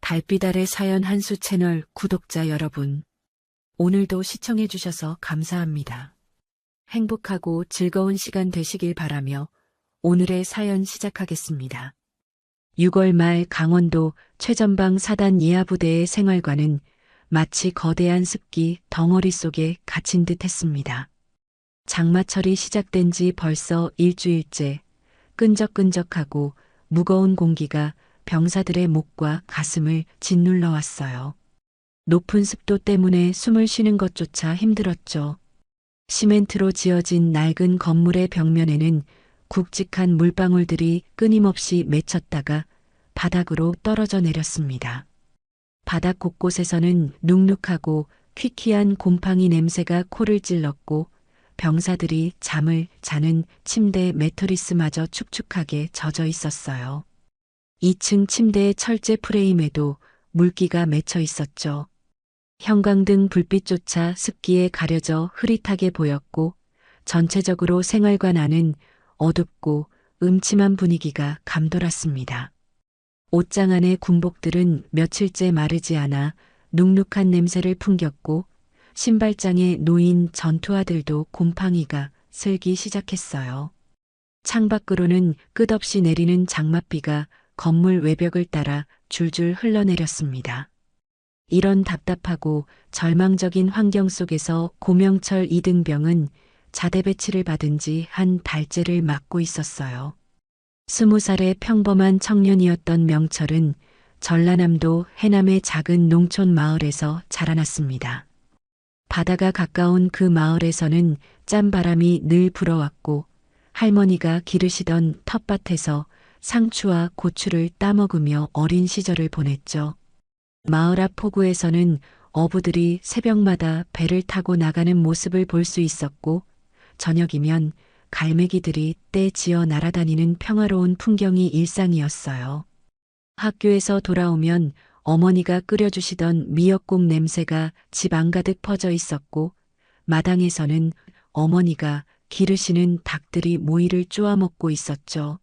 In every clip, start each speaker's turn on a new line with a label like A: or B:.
A: 달빛 아래 사연 한수 채널 구독자 여러분, 오늘도 시청해주셔서 감사합니다. 행복하고 즐거운 시간 되시길 바라며 오늘의 사연 시작하겠습니다. 6월 말 강원도 최전방 사단 이하부대의 생활과는 마치 거대한 습기 덩어리 속에 갇힌 듯 했습니다. 장마철이 시작된 지 벌써 일주일째 끈적끈적하고 무거운 공기가 병사들의 목과 가슴을 짓눌러 왔어요. 높은 습도 때문에 숨을 쉬는 것조차 힘들었죠. 시멘트로 지어진 낡은 건물의 벽면에는 굵직한 물방울들이 끊임없이 맺혔다가 바닥으로 떨어져 내렸습니다. 바닥 곳곳에서는 눅눅하고 퀴퀴한 곰팡이 냄새가 코를 찔렀고 병사들이 잠을 자는 침대 매트리스마저 축축하게 젖어 있었어요. 2층 침대의 철제 프레임에도 물기가 맺혀 있었죠. 형광등 불빛조차 습기에 가려져 흐릿하게 보였고 전체적으로 생활관 안은 어둡고 음침한 분위기가 감돌았습니다. 옷장 안의 군복들은 며칠째 마르지 않아 눅눅한 냄새를 풍겼고 신발장에 놓인 전투화들도 곰팡이가 슬기 시작했어요. 창밖으로는 끝없이 내리는 장맛비가 건물 외벽을 따라 줄줄 흘러내렸습니다. 이런 답답하고 절망적인 환경 속에서 고명철 이등병은 자대 배치를 받은 지 한 달째를 맞고 있었어요. 20살의 평범한 청년이었던 명철은 전라남도 해남의 작은 농촌 마을에서 자라났습니다. 바다가 가까운 그 마을에서는 짠바람이 늘 불어왔고 할머니가 기르시던 텃밭에서 상추와 고추를 따먹으며 어린 시절을 보냈죠. 마을 앞 포구에서는 어부들이 새벽마다 배를 타고 나가는 모습을 볼 수 있었고 저녁이면 갈매기들이 떼지어 날아다니는 평화로운 풍경이 일상이었어요. 학교에서 돌아오면 어머니가 끓여주시던 미역국 냄새가 집 안가득 퍼져 있었고 마당에서는 어머니가 기르시는 닭들이 모이를 쪼아먹고 있었죠.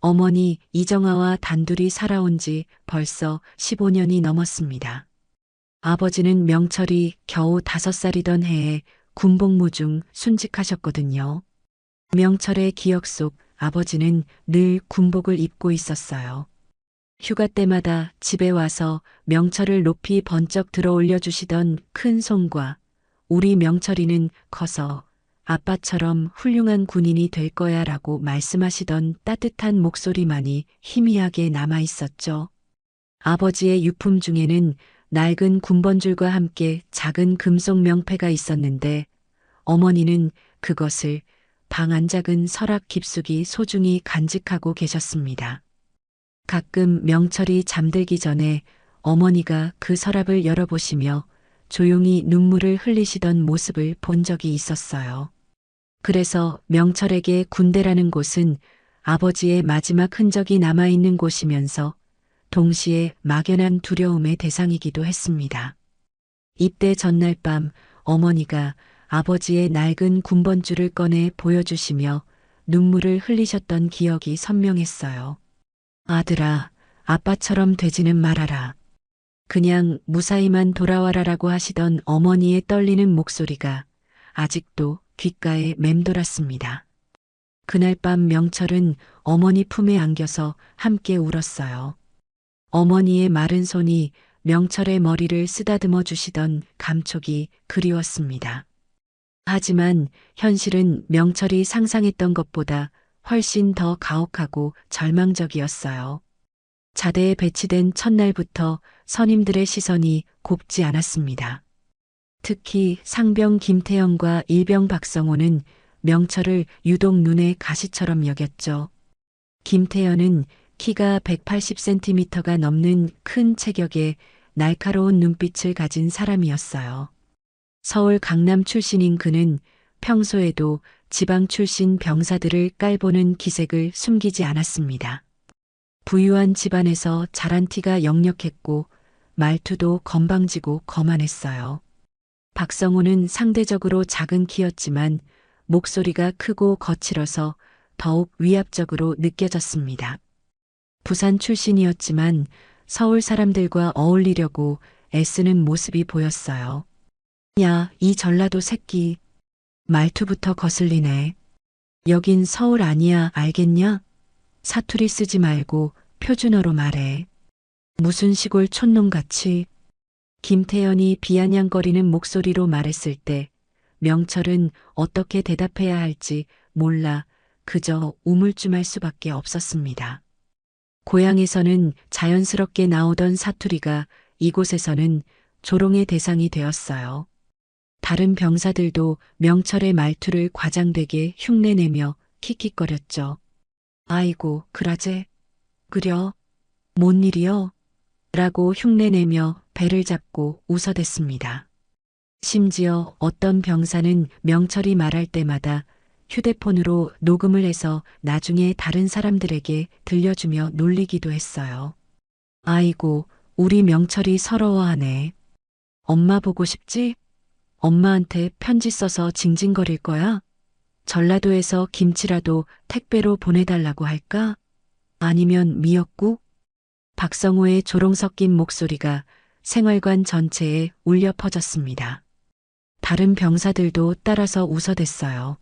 A: 어머니 이정아와 단둘이 살아온 지 벌써 15년이 넘었습니다. 아버지는 명철이 겨우 5살이던 해에 군복무 중 순직하셨거든요. 명철의 기억 속 아버지는 늘 군복을 입고 있었어요. 휴가 때마다 집에 와서 명철을 높이 번쩍 들어 올려주시던 큰 손과 우리 명철이는 커서 아빠처럼 훌륭한 군인이 될 거야 라고 말씀하시던 따뜻한 목소리만이 희미하게 남아 있었죠. 아버지의 유품 중에는 낡은 군번줄과 함께 작은 금속 명패가 있었는데 어머니는 그것을 방 안작은 서랍 깊숙이 소중히 간직하고 계셨습니다. 가끔 명철이 잠들기 전에 어머니가 그 서랍을 열어보시며 조용히 눈물을 흘리시던 모습을 본 적이 있었어요. 그래서 명철에게 군대라는 곳은 아버지의 마지막 흔적이 남아있는 곳이면서 동시에 막연한 두려움의 대상이기도 했습니다. 입대 전날 밤 어머니가 아버지의 낡은 군번줄을 꺼내 보여주시며 눈물을 흘리셨던 기억이 선명했어요. 아들아, 아빠처럼 되지는 말아라. 그냥 무사히만 돌아와라라고 하시던 어머니의 떨리는 목소리가 아직도 귓가에 맴돌았습니다. 그날 밤 명철은 어머니 품에 안겨서 함께 울었어요. 어머니의 마른 손이 명철의 머리를 쓰다듬어 주시던 감촉이 그리웠습니다. 하지만 현실은 명철이 상상했던 것보다 훨씬 더 가혹하고 절망적이었어요. 자대에 배치된 첫날부터 선임들의 시선이 곱지 않았습니다. 특히 상병 김태영과 일병 박성호는 명철을 유독 눈에 가시처럼 여겼죠. 김태현은 키가 180cm가 넘는 큰 체격에 날카로운 눈빛을 가진 사람이었어요. 서울 강남 출신인 그는 평소에도 지방 출신 병사들을 깔보는 기색을 숨기지 않았습니다. 부유한 집안에서 자란 티가 역력했고 말투도 건방지고 거만했어요. 박성호는 상대적으로 작은 키였지만 목소리가 크고 거칠어서 더욱 위압적으로 느껴졌습니다. 부산 출신이었지만 서울 사람들과 어울리려고 애쓰는 모습이 보였어요. 야, 이 전라도 새끼. 말투부터 거슬리네. 여긴 서울 아니야, 알겠냐? 사투리 쓰지 말고 표준어로 말해. 무슨 시골 촌놈같이. 김태연이 비아냥거리는 목소리로 말했을 때 명철은 어떻게 대답해야 할지 몰라 그저 우물쭈말 수밖에 없었습니다. 고향에서는 자연스럽게 나오던 사투리가 이곳에서는 조롱의 대상이 되었어요. 다른 병사들도 명철의 말투를 과장되게 흉내내며 킥킥거렸죠. 아이고, 그라제. 그려. 뭔 일이여? 라고 흉내내며 배를 잡고 웃어댔습니다. 심지어 어떤 병사는 명철이 말할 때마다 휴대폰으로 녹음을 해서 나중에 다른 사람들에게 들려주며 놀리기도 했어요. 아이고, 우리 명철이 서러워하네. 엄마 보고 싶지? 엄마한테 편지 써서 징징거릴 거야? 전라도에서 김치라도 택배로 보내달라고 할까? 아니면 미역국? 박성호의 조롱 섞인 목소리가 생활관 전체에 울려 퍼졌습니다. 다른 병사들도 따라서 웃어댔어요.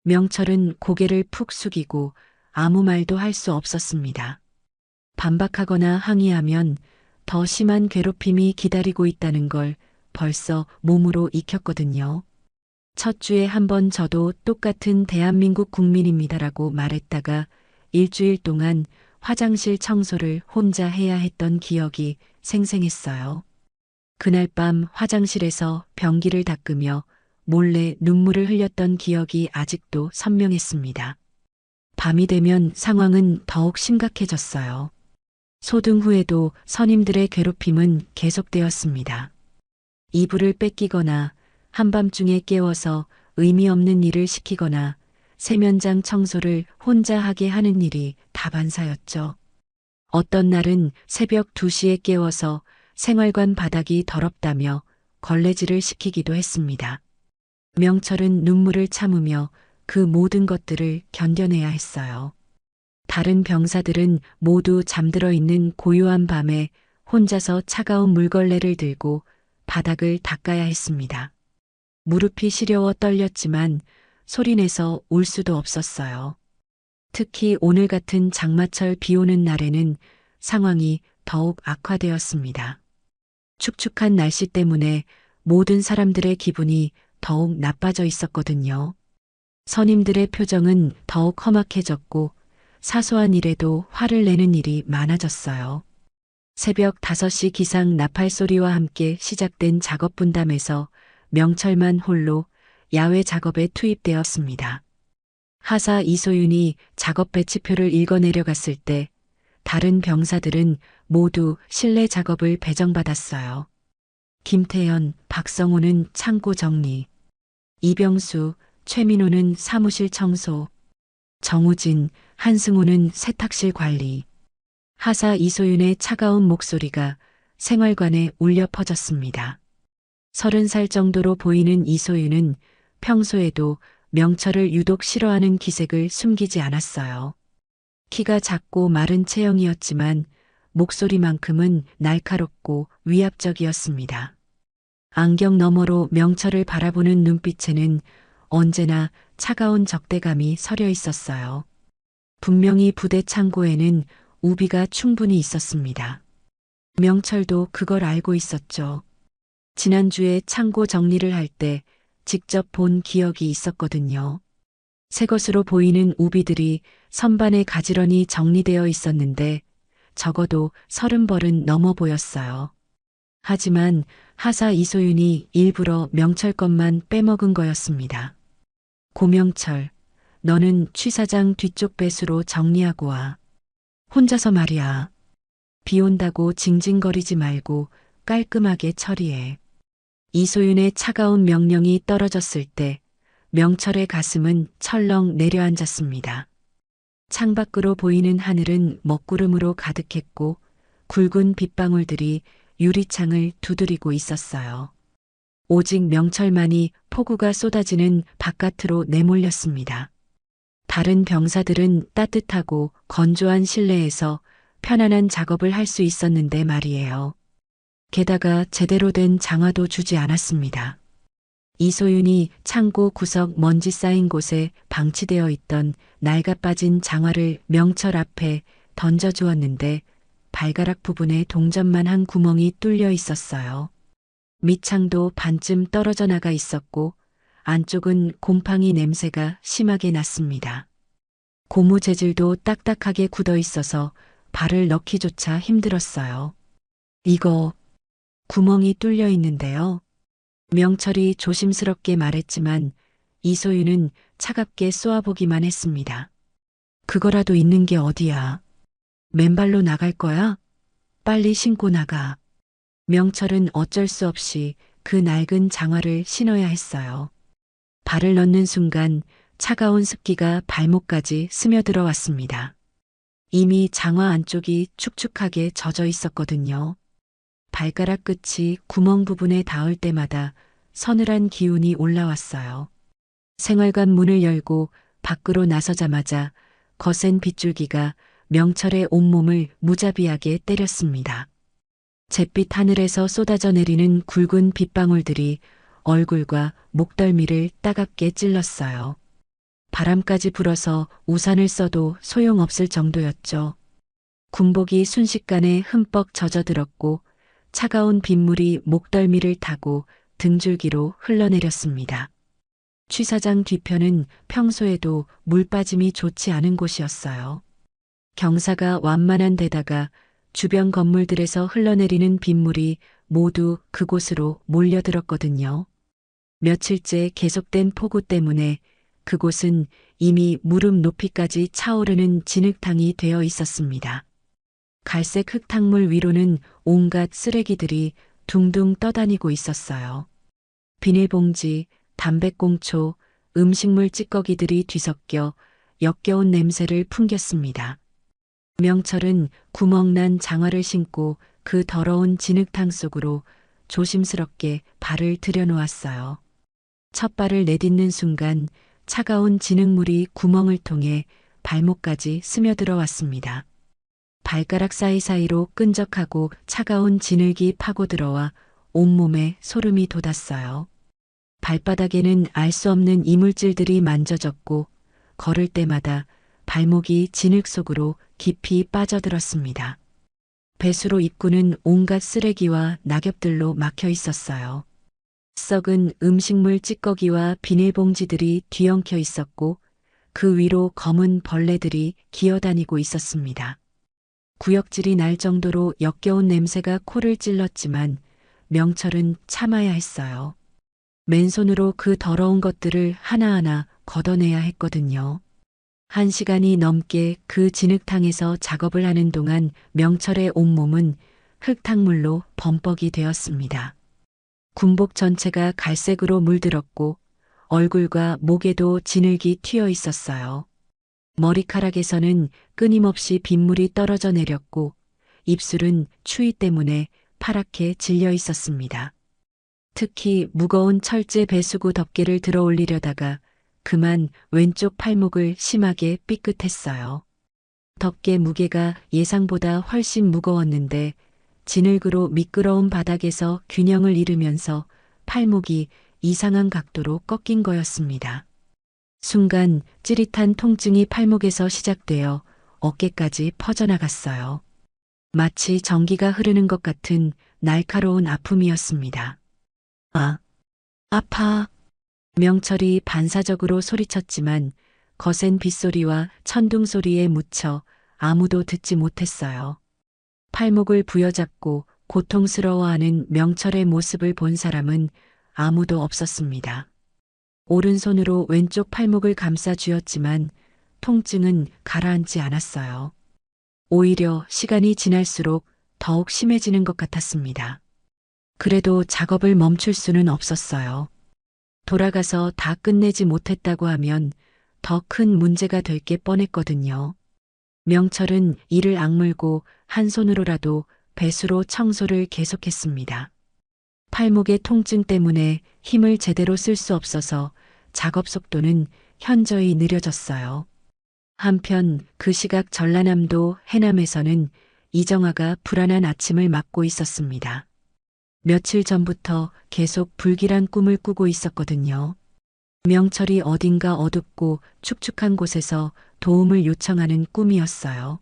A: 명철은 고개를 푹 숙이고 아무 말도 할 수 없었습니다. 반박하거나 항의하면 더 심한 괴롭힘이 기다리고 있다는 걸 벌써 몸으로 익혔거든요. 첫 주에 한 번 저도 똑같은 대한민국 국민입니다라고 말했다가 일주일 동안 화장실 청소를 혼자 해야 했던 기억이 생생했어요. 그날 밤 화장실에서 변기를 닦으며 몰래 눈물을 흘렸던 기억이 아직도 선명했습니다. 밤이 되면 상황은 더욱 심각해졌어요. 소등 후에도 선임들의 괴롭힘은 계속되었습니다. 이불을 뺏기거나 한밤중에 깨워서 의미 없는 일을 시키거나 세면장 청소를 혼자 하게 하는 일이 다반사였죠. 어떤 날은 새벽 2시에 깨워서 생활관 바닥이 더럽다며 걸레질을 시키기도 했습니다. 명철은 눈물을 참으며 그 모든 것들을 견뎌내야 했어요. 다른 병사들은 모두 잠들어 있는 고요한 밤에 혼자서 차가운 물걸레를 들고 바닥을 닦아야 했습니다. 무릎이 시려워 떨렸지만 소리내서 울 수도 없었어요. 특히 오늘 같은 장마철 비 오는 날에는 상황이 더욱 악화되었습니다. 축축한 날씨 때문에 모든 사람들의 기분이 더욱 나빠져 있었거든요. 선임들의 표정은 더욱 험악해졌고 사소한 일에도 화를 내는 일이 많아졌어요. 새벽 5시 기상 나팔 소리와 함께 시작된 작업 분담에서 명철만 홀로 야외 작업에 투입되었습니다. 하사 이소윤이 작업 배치표를 읽어 내려갔을 때 다른 병사들은 모두 실내 작업을 배정받았어요. 김태연, 박성호는 창고 정리, 이병수, 최민호는 사무실 청소, 정우진, 한승우는 세탁실 관리. 하사 이소윤의 차가운 목소리가 생활관에 울려 퍼졌습니다. 30살 정도로 보이는 이소윤은 평소에도 명철을 유독 싫어하는 기색을 숨기지 않았어요. 키가 작고 마른 체형이었지만 목소리만큼은 날카롭고 위압적이었습니다. 안경 너머로 명철을 바라보는 눈빛에는 언제나 차가운 적대감이 서려 있었어요. 분명히 부대 창고에는 우비가 충분히 있었습니다. 명철도 그걸 알고 있었죠. 지난주에 창고 정리를 할 때 직접 본 기억이 있었거든요. 새 것으로 보이는 우비들이 선반에 가지런히 정리되어 있었는데 적어도 30벌은 넘어 보였어요. 하지만 하사 이소윤이 일부러 명철 것만 빼먹은 거였습니다. 고명철, 너는 취사장 뒤쪽 배수로 정리하고 와. 혼자서 말이야. 비 온다고 징징거리지 말고 깔끔하게 처리해. 이소윤의 차가운 명령이 떨어졌을 때 명철의 가슴은 철렁 내려앉았습니다. 창밖으로 보이는 하늘은 먹구름으로 가득했고 굵은 빗방울들이 유리창을 두드리고 있었어요. 오직 명철만이 폭우가 쏟아지는 바깥으로 내몰렸습니다. 다른 병사들은 따뜻하고 건조한 실내에서 편안한 작업을 할 수 있었는데 말이에요. 게다가 제대로 된 장화도 주지 않았습니다. 이소윤이 창고 구석 먼지 쌓인 곳에 방치되어 있던 낡아 빠진 장화를 명철 앞에 던져주었는데 발가락 부분에 동전만 한 구멍이 뚫려 있었어요. 밑창도 반쯤 떨어져 나가 있었고 안쪽은 곰팡이 냄새가 심하게 났습니다. 고무 재질도 딱딱하게 굳어 있어서 발을 넣기조차 힘들었어요. 이거 구멍이 뚫려 있는데요. 명철이 조심스럽게 말했지만 이소윤은 차갑게 쏘아보기만 했습니다. 그거라도 있는 게 어디야? 맨발로 나갈 거야? 빨리 신고 나가. 명철은 어쩔 수 없이 그 낡은 장화를 신어야 했어요. 발을 넣는 순간 차가운 습기가 발목까지 스며들어 왔습니다. 이미 장화 안쪽이 축축하게 젖어 있었거든요. 발가락 끝이 구멍 부분에 닿을 때마다 서늘한 기운이 올라왔어요. 생활관 문을 열고 밖으로 나서자마자 거센 빗줄기가 명철의 온몸을 무자비하게 때렸습니다. 잿빛 하늘에서 쏟아져 내리는 굵은 빗방울들이 얼굴과 목덜미를 따갑게 찔렀어요. 바람까지 불어서 우산을 써도 소용없을 정도였죠. 군복이 순식간에 흠뻑 젖어들었고 차가운 빗물이 목덜미를 타고 등줄기로 흘러내렸습니다. 취사장 뒤편은 평소에도 물 빠짐이 좋지 않은 곳이었어요. 경사가 완만한 데다가 주변 건물들에서 흘러내리는 빗물이 모두 그곳으로 몰려들었거든요. 며칠째 계속된 폭우 때문에 그곳은 이미 무릎 높이까지 차오르는 진흙탕이 되어 있었습니다. 갈색 흙탕물 위로는 온갖 쓰레기들이 둥둥 떠다니고 있었어요. 비닐봉지, 담배꽁초, 음식물 찌꺼기들이 뒤섞여 역겨운 냄새를 풍겼습니다. 명철은 구멍난 장화를 신고 그 더러운 진흙탕 속으로 조심스럽게 발을 들여놓았어요. 첫 발을 내딛는 순간 차가운 진흙물이 구멍을 통해 발목까지 스며들어 왔습니다. 발가락 사이사이로 끈적하고 차가운 진흙이 파고들어와 온몸에 소름이 돋았어요. 발바닥에는 알 수 없는 이물질들이 만져졌고 걸을 때마다 발목이 진흙 속으로 깊이 빠져들었습니다. 배수로 입구는 온갖 쓰레기와 낙엽들로 막혀 있었어요. 썩은 음식물 찌꺼기와 비닐봉지들이 뒤엉켜 있었고 그 위로 검은 벌레들이 기어다니고 있었습니다. 구역질이 날 정도로 역겨운 냄새가 코를 찔렀지만 명철은 참아야 했어요. 맨손으로 그 더러운 것들을 하나하나 걷어내야 했거든요. 1시간이 넘게 그 진흙탕에서 작업을 하는 동안 명철의 온몸은 흙탕물로 범벅이 되었습니다. 군복 전체가 갈색으로 물들었고 얼굴과 목에도 진흙이 튀어 있었어요. 머리카락에서는 끊임없이 빗물이 떨어져 내렸고 입술은 추위 때문에 파랗게 질려 있었습니다. 특히 무거운 철제 배수구 덮개를 들어 올리려다가 그만 왼쪽 팔목을 심하게 삐끗했어요. 덮개 무게가 예상보다 훨씬 무거웠는데 진흙으로 미끄러운 바닥에서 균형을 잃으면서 팔목이 이상한 각도로 꺾인 거였습니다. 순간 찌릿한 통증이 팔목에서 시작되어 어깨까지 퍼져나갔어요. 마치 전기가 흐르는 것 같은 날카로운 아픔이었습니다. 아, 아파. 명철이 반사적으로 소리쳤지만 거센 빗소리와 천둥 소리에 묻혀 아무도 듣지 못했어요. 팔목을 부여잡고 고통스러워하는 명철의 모습을 본 사람은 아무도 없었습니다. 오른손으로 왼쪽 팔목을 감싸 쥐었지만 통증은 가라앉지 않았어요. 오히려 시간이 지날수록 더욱 심해지는 것 같았습니다. 그래도 작업을 멈출 수는 없었어요. 돌아가서 다 끝내지 못했다고 하면 더 큰 문제가 될 게 뻔했거든요. 명철은 이를 악물고 한 손으로라도 배수로 청소를 계속했습니다. 팔목의 통증 때문에 힘을 제대로 쓸 수 없어서 작업 속도는 현저히 느려졌어요. 한편 그 시각 전라남도 해남에서는 이정아가 불안한 아침을 맞고 있었습니다. 며칠 전부터 계속 불길한 꿈을 꾸고 있었거든요. 명철이 어딘가 어둡고 축축한 곳에서 도움을 요청하는 꿈이었어요.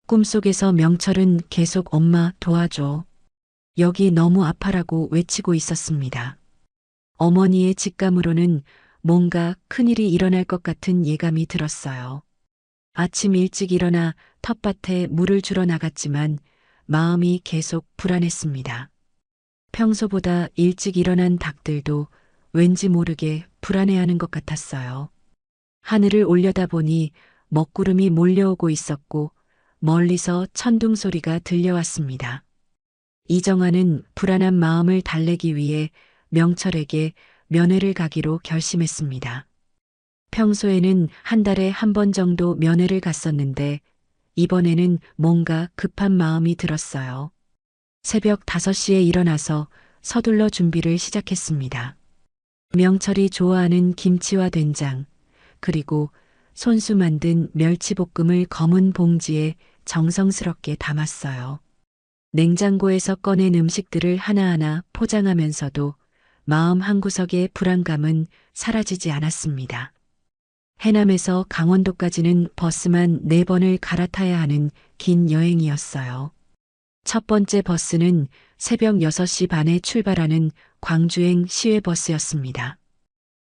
A: 꿈속에서 명철은 계속 엄마 도와줘. 여기 너무 아파라고 외치고 있었습니다. 어머니의 직감으로는 뭔가 큰일이 일어날 것 같은 예감이 들었어요. 아침 일찍 일어나 텃밭에 물을 주러 나갔지만 마음이 계속 불안했습니다. 평소보다 일찍 일어난 닭들도 왠지 모르게 불안해하는 것 같았어요. 하늘을 올려다보니 먹구름이 몰려오고 있었고 멀리서 천둥 소리가 들려왔습니다. 이정아는 불안한 마음을 달래기 위해 명철에게 면회를 가기로 결심했습니다. 평소에는 한 달에 한 번 정도 면회를 갔었는데 이번에는 뭔가 급한 마음이 들었어요. 새벽 5시에 일어나서 서둘러 준비를 시작했습니다. 명철이 좋아하는 김치와 된장, 그리고 손수 만든 멸치볶음을 검은 봉지에 정성스럽게 담았어요. 냉장고에서 꺼낸 음식들을 하나하나 포장하면서도 마음 한구석의 불안감은 사라지지 않았습니다. 해남에서 강원도까지는 버스만 4번을 갈아타야 하는 긴 여행이었어요. 첫 번째 버스는 새벽 6시 반에 출발하는 광주행 시외버스였습니다.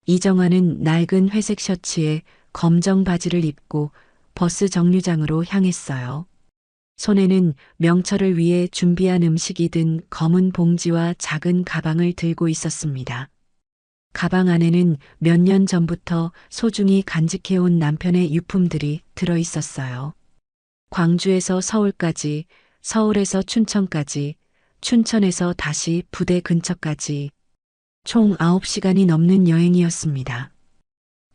A: 이정아는 낡은 회색 셔츠에 검정 바지를 입고 버스 정류장으로 향했어요. 손에는 명철을 위해 준비한 음식이 든 검은 봉지와 작은 가방을 들고 있었습니다. 가방 안에는 몇 년 전부터 소중히 간직해온 남편의 유품들이 들어 있었어요. 광주에서 서울까지, 서울에서 춘천까지, 춘천에서 다시 부대 근처까지 총 9시간이 넘는 여행이었습니다.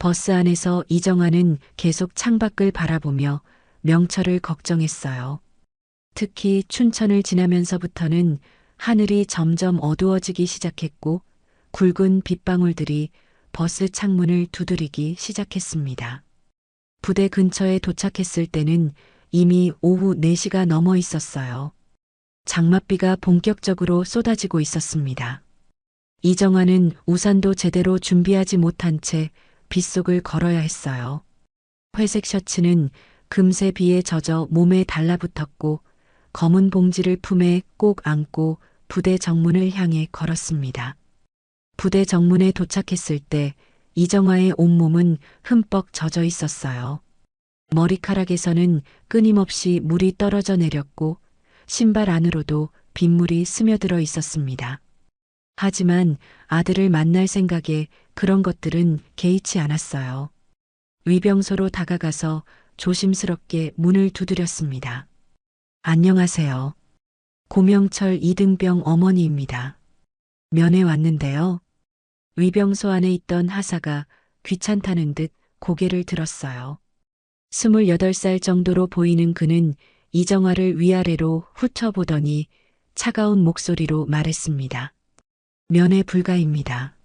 A: 버스 안에서 이정아는 계속 창밖을 바라보며 명철을 걱정했어요. 특히 춘천을 지나면서부터는 하늘이 점점 어두워지기 시작했고 굵은 빗방울들이 버스 창문을 두드리기 시작했습니다. 부대 근처에 도착했을 때는 이미 오후 4시가 넘어 있었어요. 장맛비가 본격적으로 쏟아지고 있었습니다. 이정아는 우산도 제대로 준비하지 못한 채 빗속을 걸어야 했어요. 회색 셔츠는 금세 비에 젖어 몸에 달라붙었고 검은 봉지를 품에 꼭 안고 부대 정문을 향해 걸었습니다. 부대 정문에 도착했을 때 이정아의 온몸은 흠뻑 젖어 있었어요. 머리카락에서는 끊임없이 물이 떨어져 내렸고 신발 안으로도 빗물이 스며들어 있었습니다. 하지만 아들을 만날 생각에 그런 것들은 개의치 않았어요. 위병소로 다가가서 조심스럽게 문을 두드렸습니다. 안녕하세요. 고명철 이등병 어머니입니다. 면회 왔는데요. 위병소 안에 있던 하사가 귀찮다는 듯 고개를 들었어요. 28살 정도로 보이는 그는 이정아를 위아래로 훑어보더니 차가운 목소리로 말했습니다. 면회 불가입니다.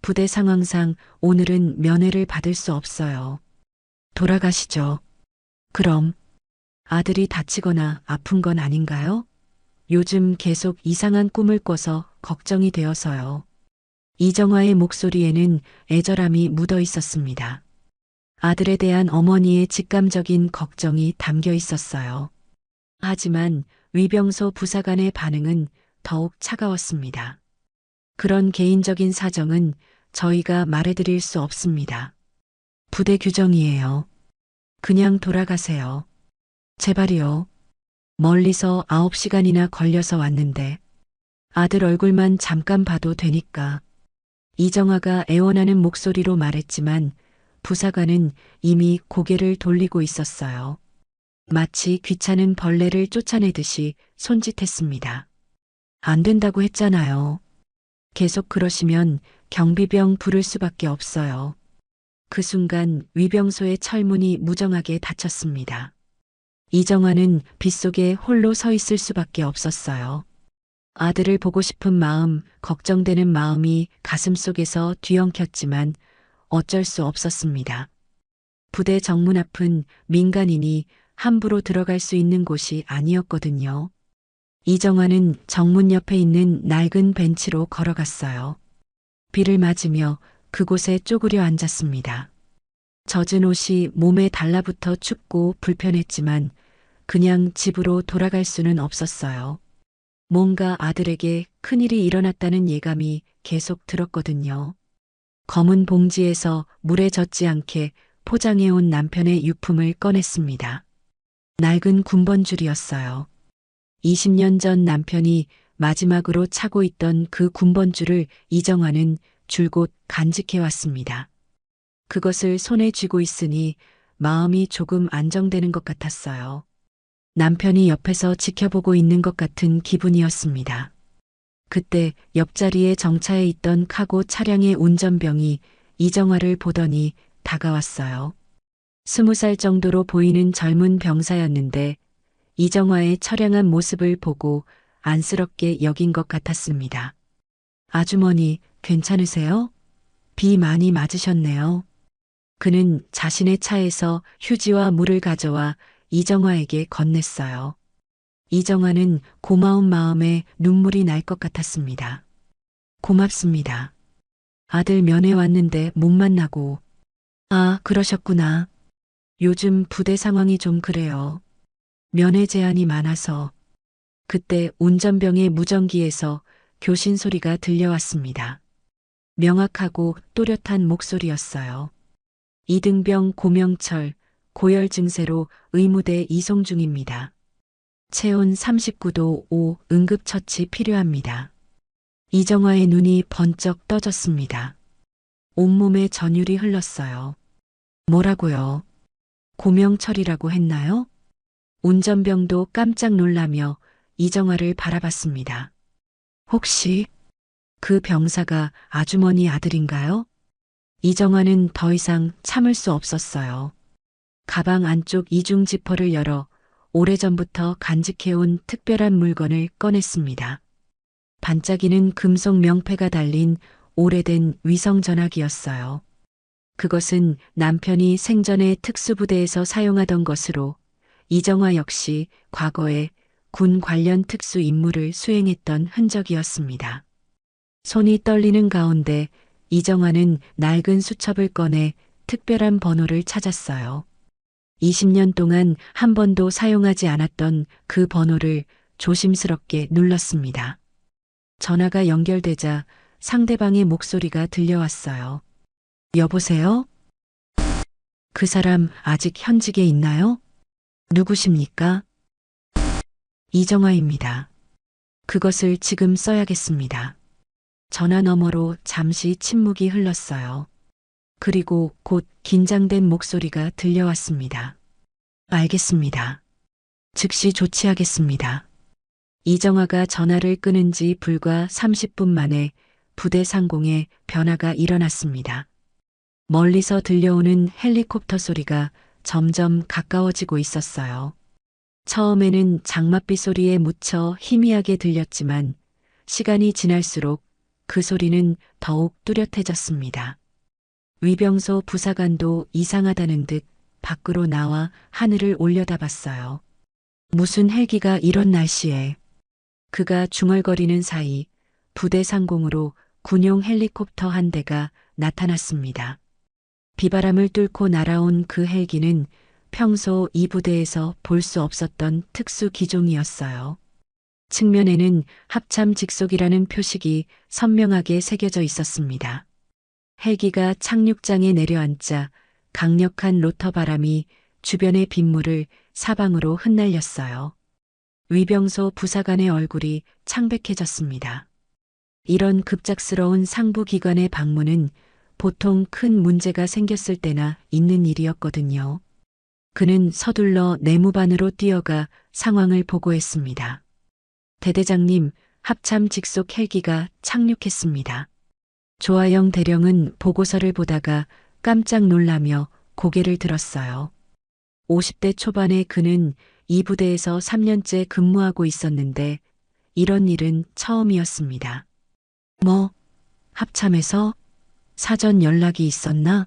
A: 부대 상황상 오늘은 면회를 받을 수 없어요. 돌아가시죠. 그럼 아들이 다치거나 아픈 건 아닌가요? 요즘 계속 이상한 꿈을 꿔서 걱정이 되어서요. 이정아의 목소리에는 애절함이 묻어 있었습니다. 아들에 대한 어머니의 직감적인 걱정이 담겨 있었어요. 하지만 위병소 부사관의 반응은 더욱 차가웠습니다. 그런 개인적인 사정은 저희가 말해드릴 수 없습니다. 부대 규정이에요. 그냥 돌아가세요. 제발이요. 멀리서 9시간이나 걸려서 왔는데 아들 얼굴만 잠깐 봐도 되니까. 이정아가 애원하는 목소리로 말했지만 부사관은 이미 고개를 돌리고 있었어요. 마치 귀찮은 벌레를 쫓아내듯이 손짓했습니다. 안 된다고 했잖아요. 계속 그러시면 경비병 부를 수밖에 없어요. 그 순간 위병소의 철문이 무정하게 닫혔습니다. 이정아는 빗속에 홀로 서 있을 수밖에 없었어요. 아들을 보고 싶은 마음, 걱정되는 마음이 가슴속에서 뒤엉켰지만 어쩔 수 없었습니다. 부대 정문 앞은 민간인이 함부로 들어갈 수 있는 곳이 아니었거든요. 이정화는 정문 옆에 있는 낡은 벤치로 걸어갔어요. 비를 맞으며 그곳에 쪼그려 앉았습니다. 젖은 옷이 몸에 달라붙어 춥고 불편했지만 그냥 집으로 돌아갈 수는 없었어요. 뭔가 아들에게 큰일이 일어났다는 예감이 계속 들었거든요. 검은 봉지에서 물에 젖지 않게 포장해온 남편의 유품을 꺼냈습니다. 낡은 군번줄이었어요. 20년 전 남편이 마지막으로 차고 있던 그 군번줄을 이정화는 줄곧 간직해왔습니다. 그것을 손에 쥐고 있으니 마음이 조금 안정되는 것 같았어요. 남편이 옆에서 지켜보고 있는 것 같은 기분이었습니다. 그때 옆자리에 정차해 있던 카고 차량의 운전병이 이정화를 보더니 다가왔어요. 20살 정도로 보이는 젊은 병사였는데 이정화의 처량한 모습을 보고 안쓰럽게 여긴 것 같았습니다. 아주머니, 괜찮으세요? 비 많이 맞으셨네요. 그는 자신의 차에서 휴지와 물을 가져와 이정화에게 건넸어요. 이정화는 고마운 마음에 눈물이 날 것 같았습니다. 고맙습니다. 아들 면회 왔는데 못 만나고. 아, 그러셨구나. 요즘 부대 상황이 좀 그래요. 면회 제한이 많아서. 그때 운전병의 무전기에서 교신 소리가 들려왔습니다. 명확하고 또렷한 목소리였어요. 이등병 고명철, 고열 증세로 의무대 이송 중입니다. 체온 39도 5 응급처치 필요합니다. 이정화의 눈이 번쩍 떠졌습니다. 온몸에 전율이 흘렀어요. 뭐라고요? 고명철이라고 했나요? 운전병도 깜짝 놀라며 이정화를 바라봤습니다. 혹시 그 병사가 아주머니 아들인가요? 이정화는 더 이상 참을 수 없었어요. 가방 안쪽 이중 지퍼를 열어 오래전부터 간직해온 특별한 물건을 꺼냈습니다. 반짝이는 금속 명패가 달린 오래된 위성 전화기였어요. 그것은 남편이 생전에 특수부대에서 사용하던 것으로 이정화 역시 과거에 군 관련 특수 임무를 수행했던 흔적이었습니다. 손이 떨리는 가운데 이정화는 낡은 수첩을 꺼내 특별한 번호를 찾았어요. 20년 동안 한 번도 사용하지 않았던 그 번호를 조심스럽게 눌렀습니다. 전화가 연결되자 상대방의 목소리가 들려왔어요. 여보세요? 그 사람 아직 현직에 있나요? 누구십니까? 이정화입니다. 그것을 지금 써야겠습니다. 전화 너머로 잠시 침묵이 흘렀어요. 그리고 곧 긴장된 목소리가 들려왔습니다. 알겠습니다. 즉시 조치하겠습니다. 이정화가 전화를 끊은 지 불과 30분 만에 부대 상공에 변화가 일어났습니다. 멀리서 들려오는 헬리콥터 소리가 점점 가까워지고 있었어요. 처음에는 장맛비 소리에 묻혀 희미하게 들렸지만 시간이 지날수록 그 소리는 더욱 뚜렷해졌습니다. 위병소 부사관도 이상하다는 듯 밖으로 나와 하늘을 올려다봤어요. 무슨 헬기가 이런 날씨에. 그가 중얼거리는 사이 부대 상공으로 군용 헬리콥터 한 대가 나타났습니다. 비바람을 뚫고 날아온 그 헬기는 평소 이 부대에서 볼 수 없었던 특수 기종이었어요. 측면에는 합참 직속이라는 표식이 선명하게 새겨져 있었습니다. 헬기가 착륙장에 내려앉자 강력한 로터 바람이 주변의 빗물을 사방으로 흩날렸어요. 위병소 부사관의 얼굴이 창백해졌습니다. 이런 급작스러운 상부기관의 방문은 보통 큰 문제가 생겼을 때나 있는 일이었거든요. 그는 서둘러 내무반으로 뛰어가 상황을 보고했습니다. 대대장님, 합참 직속 헬기가 착륙했습니다. 조아영 대령은 보고서를 보다가 깜짝 놀라며 고개를 들었어요. 50대 초반의 그는 이 부대에서 3년째 근무하고 있었는데 이런 일은 처음이었습니다. 뭐, 합참에서 사전 연락이 있었나?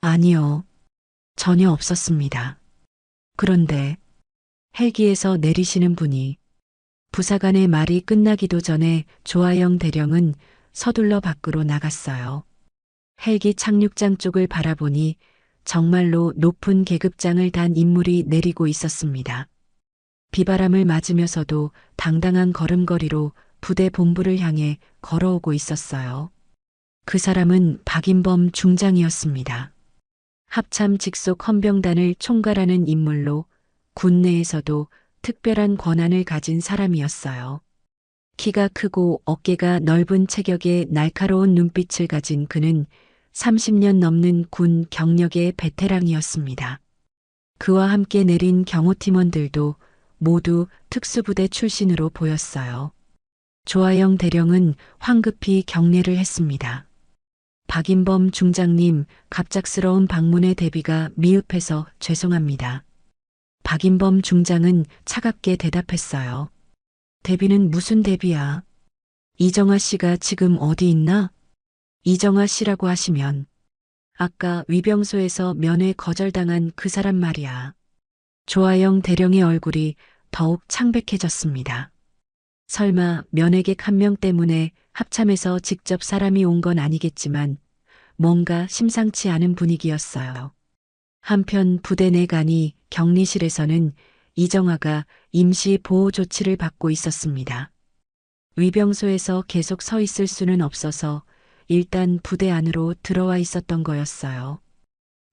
A: 아니요. 전혀 없었습니다. 그런데 헬기에서 내리시는 분이 부사관의 말이 끝나기도 전에 조아영 대령은 서둘러 밖으로 나갔어요. 헬기 착륙장 쪽을 바라보니 정말로 높은 계급장을 단 인물이 내리고 있었습니다. 비바람을 맞으면서도 당당한 걸음걸이로 부대 본부를 향해 걸어오고 있었어요. 그 사람은 박인범 중장이었습니다. 합참 직속 헌병단을 총괄하는 인물로 군 내에서도 특별한 권한을 가진 사람이었어요. 키가 크고 어깨가 넓은 체격에 날카로운 눈빛을 가진 그는 30년 넘는 군 경력의 베테랑이었습니다. 그와 함께 내린 경호팀원들도 모두 특수부대 출신으로 보였어요. 조아영 대령은 황급히 경례를 했습니다. 박인범 중장님, 갑작스러운 방문의 대비가 미흡해서 죄송합니다. 박인범 중장은 차갑게 대답했어요. 대비는 무슨 대비야? 이정아 씨가 지금 어디 있나? 이정아 씨라고 하시면 아까 위병소에서 면회 거절당한 그 사람 말이야. 조아영 대령의 얼굴이 더욱 창백해졌습니다. 설마 면회객 한 명 때문에 합참에서 직접 사람이 온 건 아니겠지만 뭔가 심상치 않은 분위기였어요. 한편 부대 내간이 격리실에서는 이정아가 임시 보호 조치를 받고 있었습니다. 위병소에서 계속 서 있을 수는 없어서 일단 부대 안으로 들어와 있었던 거였어요.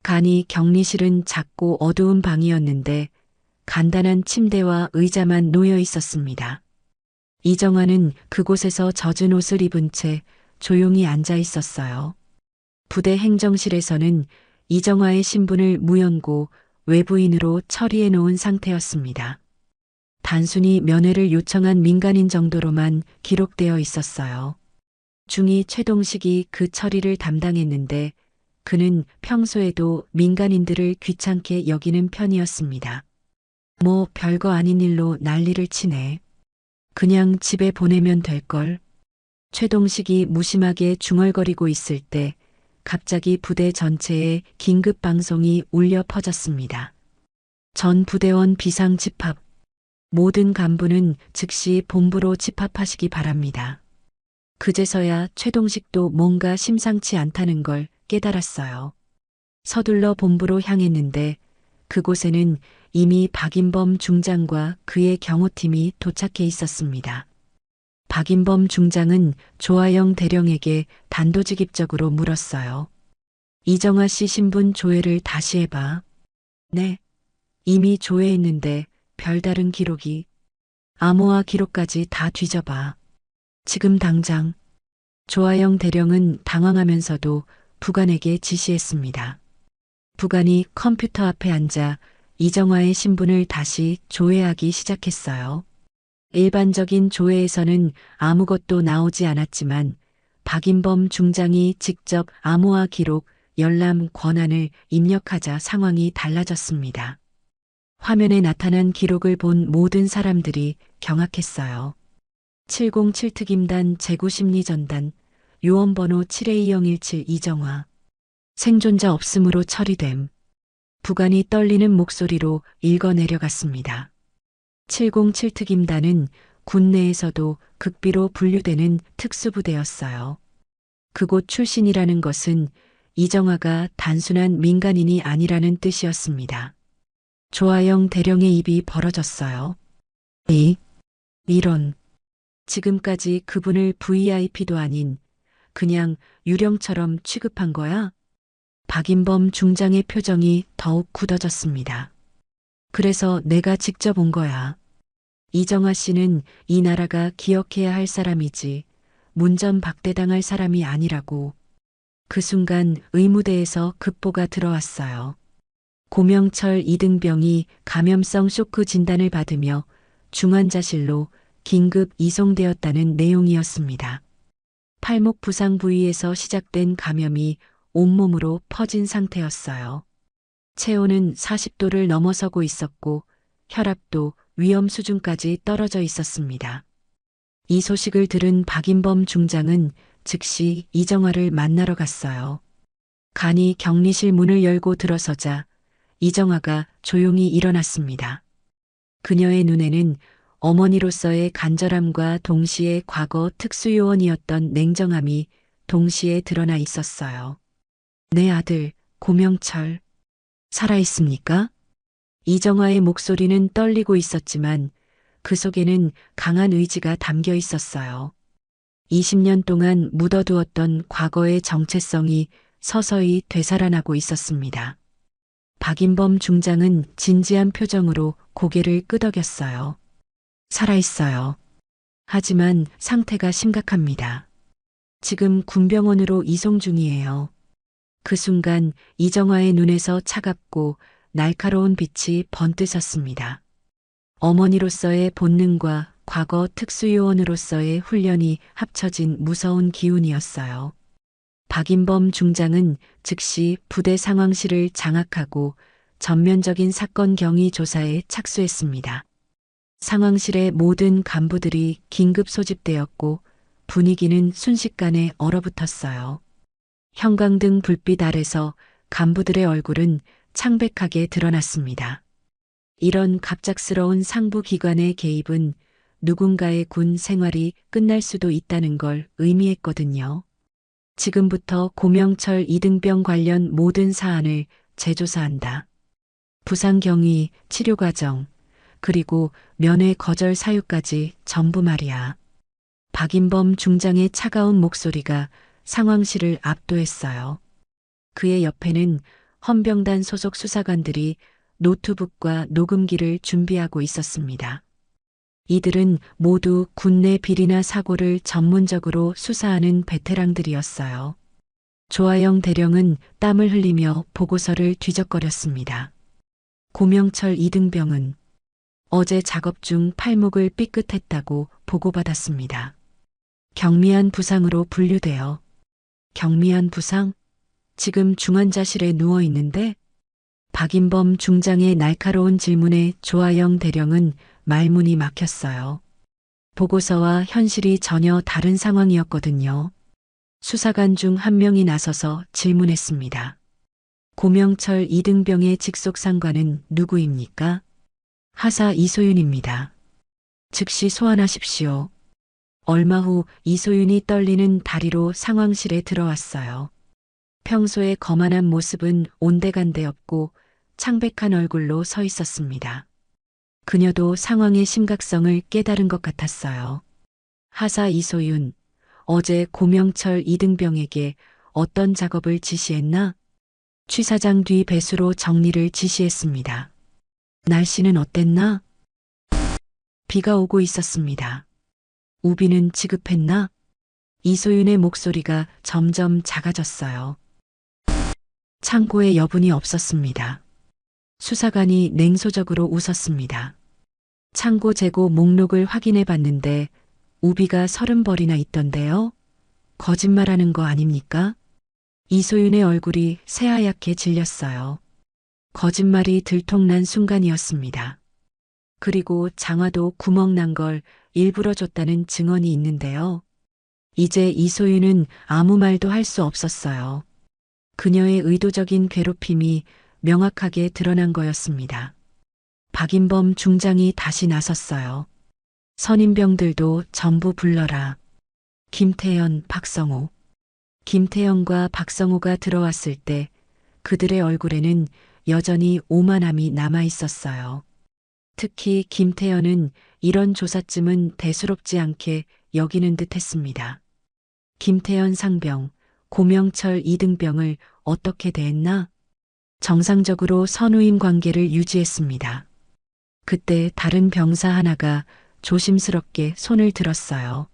A: 간이 격리실은 작고 어두운 방이었는데 간단한 침대와 의자만 놓여 있었습니다. 이정아는 그곳에서 젖은 옷을 입은 채 조용히 앉아 있었어요. 부대 행정실에서는 이정아의 신분을 무연고 외부인으로 처리해 놓은 상태였습니다. 단순히 면회를 요청한 민간인 정도로만 기록되어 있었어요. 중위 최동식이 그 처리를 담당했는데 그는 평소에도 민간인들을 귀찮게 여기는 편이었습니다. 뭐 별거 아닌 일로 난리를 치네. 그냥 집에 보내면 될걸. 최동식이 무심하게 중얼거리고 있을 때 갑자기 부대 전체에 긴급 방송이 울려 퍼졌습니다. 전 부대원 비상 집합. 모든 간부는 즉시 본부로 집합하시기 바랍니다. 그제서야 최동식도 뭔가 심상치 않다는 걸 깨달았어요. 서둘러 본부로 향했는데 그곳에는 이미 박인범 중장과 그의 경호팀이 도착해 있었습니다. 박인범 중장은 조아영 대령에게 단도직입적으로 물었어요. 이정아 씨 신분 조회를 다시 해봐. 네. 이미 조회했는데 별다른 기록이. 암호화 기록까지 다 뒤져봐. 지금 당장. 조아영 대령은 당황하면서도 부관에게 지시했습니다. 부관이 컴퓨터 앞에 앉아 이정아의 신분을 다시 조회하기 시작했어요. 일반적인 조회에서는 아무것도 나오지 않았지만 박인범 중장이 직접 암호화 기록, 열람 권한을 입력하자 상황이 달라졌습니다. 화면에 나타난 기록을 본 모든 사람들이 경악했어요. 707특임단 제구심리전단, 요원번호 7A017 이정아. 생존자 없음으로 처리됨. 부관이 떨리는 목소리로 읽어내려갔습니다. 707특임단은 군 내에서도 극비로 분류되는 특수부대였어요. 그곳 출신이라는 것은 이정아가 단순한 민간인이 아니라는 뜻이었습니다. 조아영 대령의 입이 벌어졌어요. 이런. 지금까지 그분을 VIP도 아닌 그냥 유령처럼 취급한 거야? 박인범 중장의 표정이 더욱 굳어졌습니다. 그래서 내가 직접 온 거야. 이정아 씨는 이 나라가 기억해야 할 사람이지 문전박대당할 사람이 아니라고. 그 순간 의무대에서 급보가 들어왔어요. 고명철 이등병이 감염성 쇼크 진단을 받으며 중환자실로 긴급 이송되었다는 내용이었습니다. 팔목 부상 부위에서 시작된 감염이 온몸으로 퍼진 상태였어요. 체온은 40도를 넘어서고 있었고 혈압도 위험 수준까지 떨어져 있었습니다. 이 소식을 들은 박인범 중장은 즉시 이정아를 만나러 갔어요. 간이 격리실 문을 열고 들어서자 이정화가 조용히 일어났습니다. 그녀의 눈에는 어머니로서의 간절함과 동시에 과거 특수요원이었던 냉정함이 동시에 드러나 있었어요. 내 아들, 고명철, 살아있습니까? 이정화의 목소리는 떨리고 있었지만 그 속에는 강한 의지가 담겨 있었어요. 20년 동안 묻어두었던 과거의 정체성이 서서히 되살아나고 있었습니다. 박인범 중장은 진지한 표정으로 고개를 끄덕였어요. 살아있어요. 하지만 상태가 심각합니다. 지금 군병원으로 이송 중이에요. 그 순간 이정화의 눈에서 차갑고 날카로운 빛이 번뜨셨습니다. 어머니로서의 본능과 과거 특수요원으로서의 훈련이 합쳐진 무서운 기운이었어요. 박인범 중장은 즉시 부대 상황실을 장악하고 전면적인 사건 경위 조사에 착수했습니다. 상황실의 모든 간부들이 긴급 소집되었고 분위기는 순식간에 얼어붙었어요. 형광등 불빛 아래서 간부들의 얼굴은 창백하게 드러났습니다. 이런 갑작스러운 상부 기관의 개입은 누군가의 군 생활이 끝날 수도 있다는 걸 의미했거든요. 지금부터 고명철 이등병 관련 모든 사안을 재조사한다. 부상 경위, 치료 과정, 그리고 면회 거절 사유까지 전부 말이야. 박인범 중장의 차가운 목소리가 상황실을 압도했어요. 그의 옆에는 헌병단 소속 수사관들이 노트북과 녹음기를 준비하고 있었습니다. 이들은 모두 군내 비리나 사고를 전문적으로 수사하는 베테랑들이었어요. 조아영 대령은 땀을 흘리며 보고서를 뒤적거렸습니다. 고명철 이등병은 어제 작업 중 팔목을 삐끗했다고 보고받았습니다. 경미한 부상으로 분류되어. 경미한 부상? 지금 중환자실에 누워 있는데? 박인범 중장의 날카로운 질문에 조아영 대령은 말문이 막혔어요. 보고서와 현실이 전혀 다른 상황이었거든요. 수사관 중 한 명이 나서서 질문했습니다. 고명철 이등병의 직속 상관은 누구입니까? 하사 이소윤입니다. 즉시 소환하십시오. 얼마 후 이소윤이 떨리는 다리로 상황실에 들어왔어요. 평소의 거만한 모습은 온데간데 없고 창백한 얼굴로 서 있었습니다. 그녀도 상황의 심각성을 깨달은 것 같았어요. 하사 이소윤, 어제 고명철 이등병에게 어떤 작업을 지시했나? 취 사장 뒤 배수로 정리를 지시했습니다. 날씨는 어땠나? 비가 오고 있었습니다. 우비는 지급했나? 이소윤의 목소리가 점점 작아졌어요. 창고에 여분이 없었습니다. 수사관이 냉소적으로 웃었습니다. 창고 재고 목록을 확인해 봤는데 우비가 30벌이나 있던데요. 거짓말하는 거 아닙니까? 이소윤의 얼굴이 새하얗게 질렸어요. 거짓말이 들통난 순간이었습니다. 그리고 장화도 구멍 난 걸 일부러 줬다는 증언이 있는데요. 이제 이소윤은 아무 말도 할 수 없었어요. 그녀의 의도적인 괴롭힘이 명확하게 드러난 거였습니다. 박인범 중장이 다시 나섰어요. 선임병들도 전부 불러라. 김태현, 박성호. 김태현과 박성호가 들어왔을 때 그들의 얼굴에는 여전히 오만함이 남아 있었어요. 특히 김태현은 이런 조사쯤은 대수롭지 않게 여기는 듯 했습니다. 김태현 상병, 고명철 이등병을 어떻게 대했나? 정상적으로 선후임 관계를 유지했습니다. 그때 다른 병사 하나가 조심스럽게 손을 들었어요.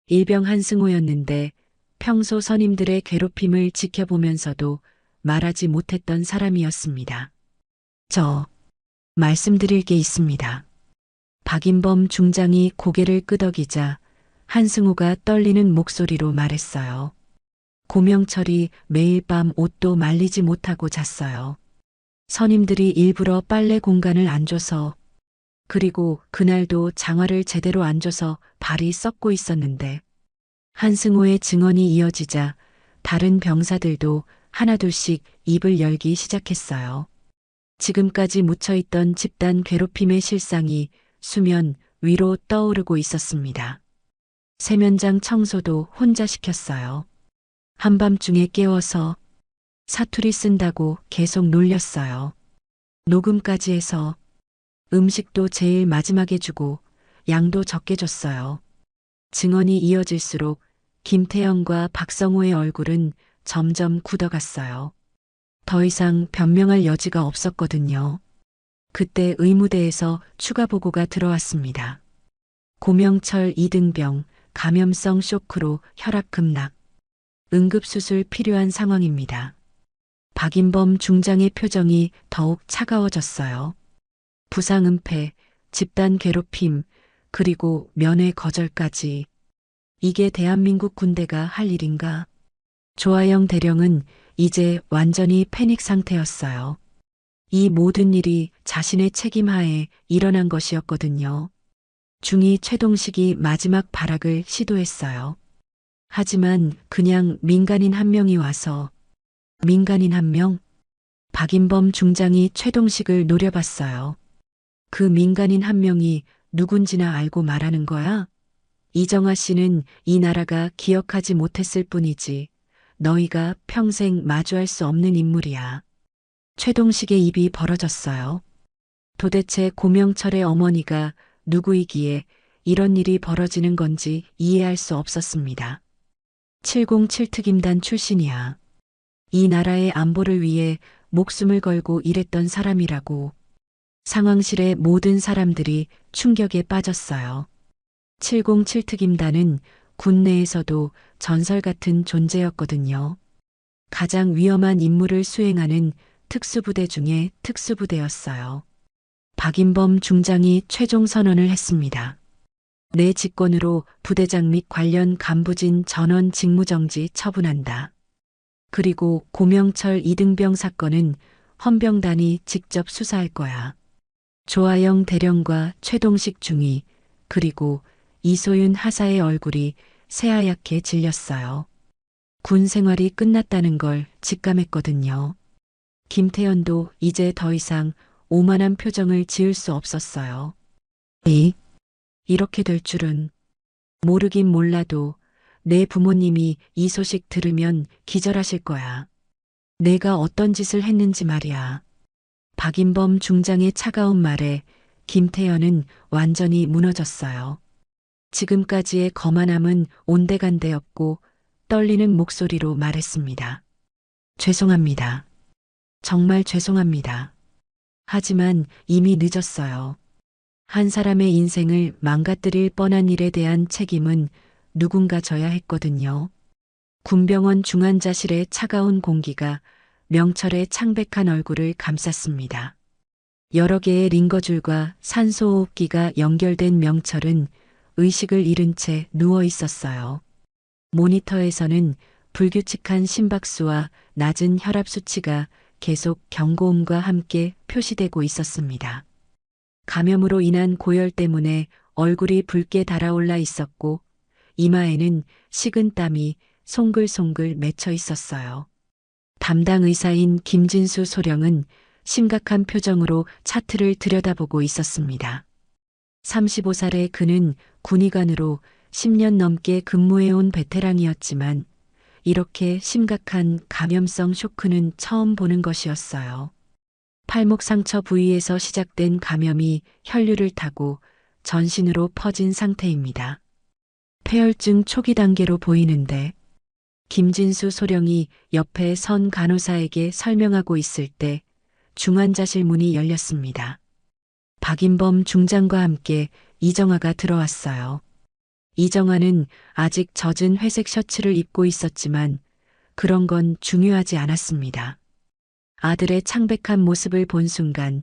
A: 일병 한승호였는데 평소 선임들의 괴롭힘을 지켜보면서도 말하지 못했던 사람이었습니다. 저, 말씀드릴 게 있습니다. 박인범 중장이 고개를 끄덕이자 한승호가 떨리는 목소리로 말했어요. 고명철이 매일 밤 옷도 말리지 못하고 잤어요. 선임들이 일부러 빨래 공간을 안 줘서, 그리고 그날도 장화를 제대로 안 줘서 발이 썩고 있었는데, 한승호의 증언이 이어지자 다른 병사들도 하나둘씩 입을 열기 시작했어요. 지금까지 묻혀있던 집단 괴롭힘의 실상이 수면 위로 떠오르고 있었습니다. 세면장 청소도 혼자 시켰어요. 한밤중에 깨워서 사투리 쓴다고 계속 놀렸어요. 녹음까지 해서 음식도 제일 마지막에 주고 양도 적게 줬어요. 증언이 이어질수록 김태영과 박성호의 얼굴은 점점 굳어갔어요. 더 이상 변명할 여지가 없었거든요. 그때 의무대에서 추가 보고가 들어왔습니다. 고명철 이등병 감염성 쇼크로 혈압 급락. 응급수술 필요한 상황입니다. 박인범 중장의 표정이 더욱 차가워졌어요. 부상 은폐, 집단 괴롭힘, 그리고 면회 거절까지. 이게 대한민국 군대가 할 일인가? 조아영 대령은 이제 완전히 패닉 상태였어요. 이 모든 일이 자신의 책임하에 일어난 것이었거든요. 중위 최동식이 마지막 발악을 시도했어요. 하지만 그냥 민간인 한 명이 와서 민간인 한 명? 박인범 중장이 최동식을 노려봤어요. 그 민간인 한 명이 누군지나 알고 말하는 거야? 이정아 씨는 이 나라가 기억하지 못했을 뿐이지 너희가 평생 마주할 수 없는 인물이야. 최동식의 입이 벌어졌어요. 도대체 고명철의 어머니가 누구이기에 이런 일이 벌어지는 건지 이해할 수 없었습니다. 707특임단 출신이야. 이 나라의 안보를 위해 목숨을 걸고 일했던 사람이라고. 상황실의 모든 사람들이 충격에 빠졌어요. 707특임단은 군 내에서도 전설 같은 존재였거든요. 가장 위험한 임무를 수행하는 특수부대 중에 특수부대였어요. 박인범 중장이 최종 선언을 했습니다. 내 직권으로 부대장 및 관련 간부진 전원 직무정지 처분한다. 그리고 고명철 이등병 사건은 헌병단이 직접 수사할 거야. 조아영 대령과 최동식 중위, 그리고 이소윤 하사의 얼굴이 새하얗게 질렸어요. 군 생활이 끝났다는 걸 직감했거든요. 김태현도 이제 더 이상 오만한 표정을 지을 수 없었어요. 이렇게 될 줄은. 모르긴 몰라도 내 부모님이 이 소식 들으면 기절하실 거야. 내가 어떤 짓을 했는지 말이야. 박인범 중장의 차가운 말에 김태현은 완전히 무너졌어요. 지금까지의 거만함은 온데간데였고 떨리는 목소리로 말했습니다. 죄송합니다. 정말 죄송합니다. 하지만 이미 늦었어요. 한 사람의 인생을 망가뜨릴 뻔한 일에 대한 책임은 누군가 져야 했거든요. 군병원 중환자실의 차가운 공기가 명철의 창백한 얼굴을 감쌌습니다. 여러 개의 링거줄과 산소호흡기가 연결된 명철은 의식을 잃은 채 누워 있었어요. 모니터에서는 불규칙한 심박수와 낮은 혈압 수치가 계속 경고음과 함께 표시되고 있었습니다. 감염으로 인한 고열 때문에 얼굴이 붉게 달아올라 있었고 이마에는 식은 땀이 송글송글 맺혀 있었어요. 담당 의사인 김진수 소령은 심각한 표정으로 차트를 들여다보고 있었습니다. 35살의 그는 군의관으로 10년 넘게 근무해온 베테랑이었지만 이렇게 심각한 감염성 쇼크는 처음 보는 것이었어요. 팔목 상처 부위에서 시작된 감염이 혈류를 타고 전신으로 퍼진 상태입니다. 폐혈증 초기 단계로 보이는데 김진수 소령이 옆에 선 간호사에게 설명하고 있을 때 중환자실 문이 열렸습니다. 박인범 중장과 함께 이정아가 들어왔어요. 이정아는 아직 젖은 회색 셔츠를 입고 있었지만 그런 건 중요하지 않았습니다. 아들의 창백한 모습을 본 순간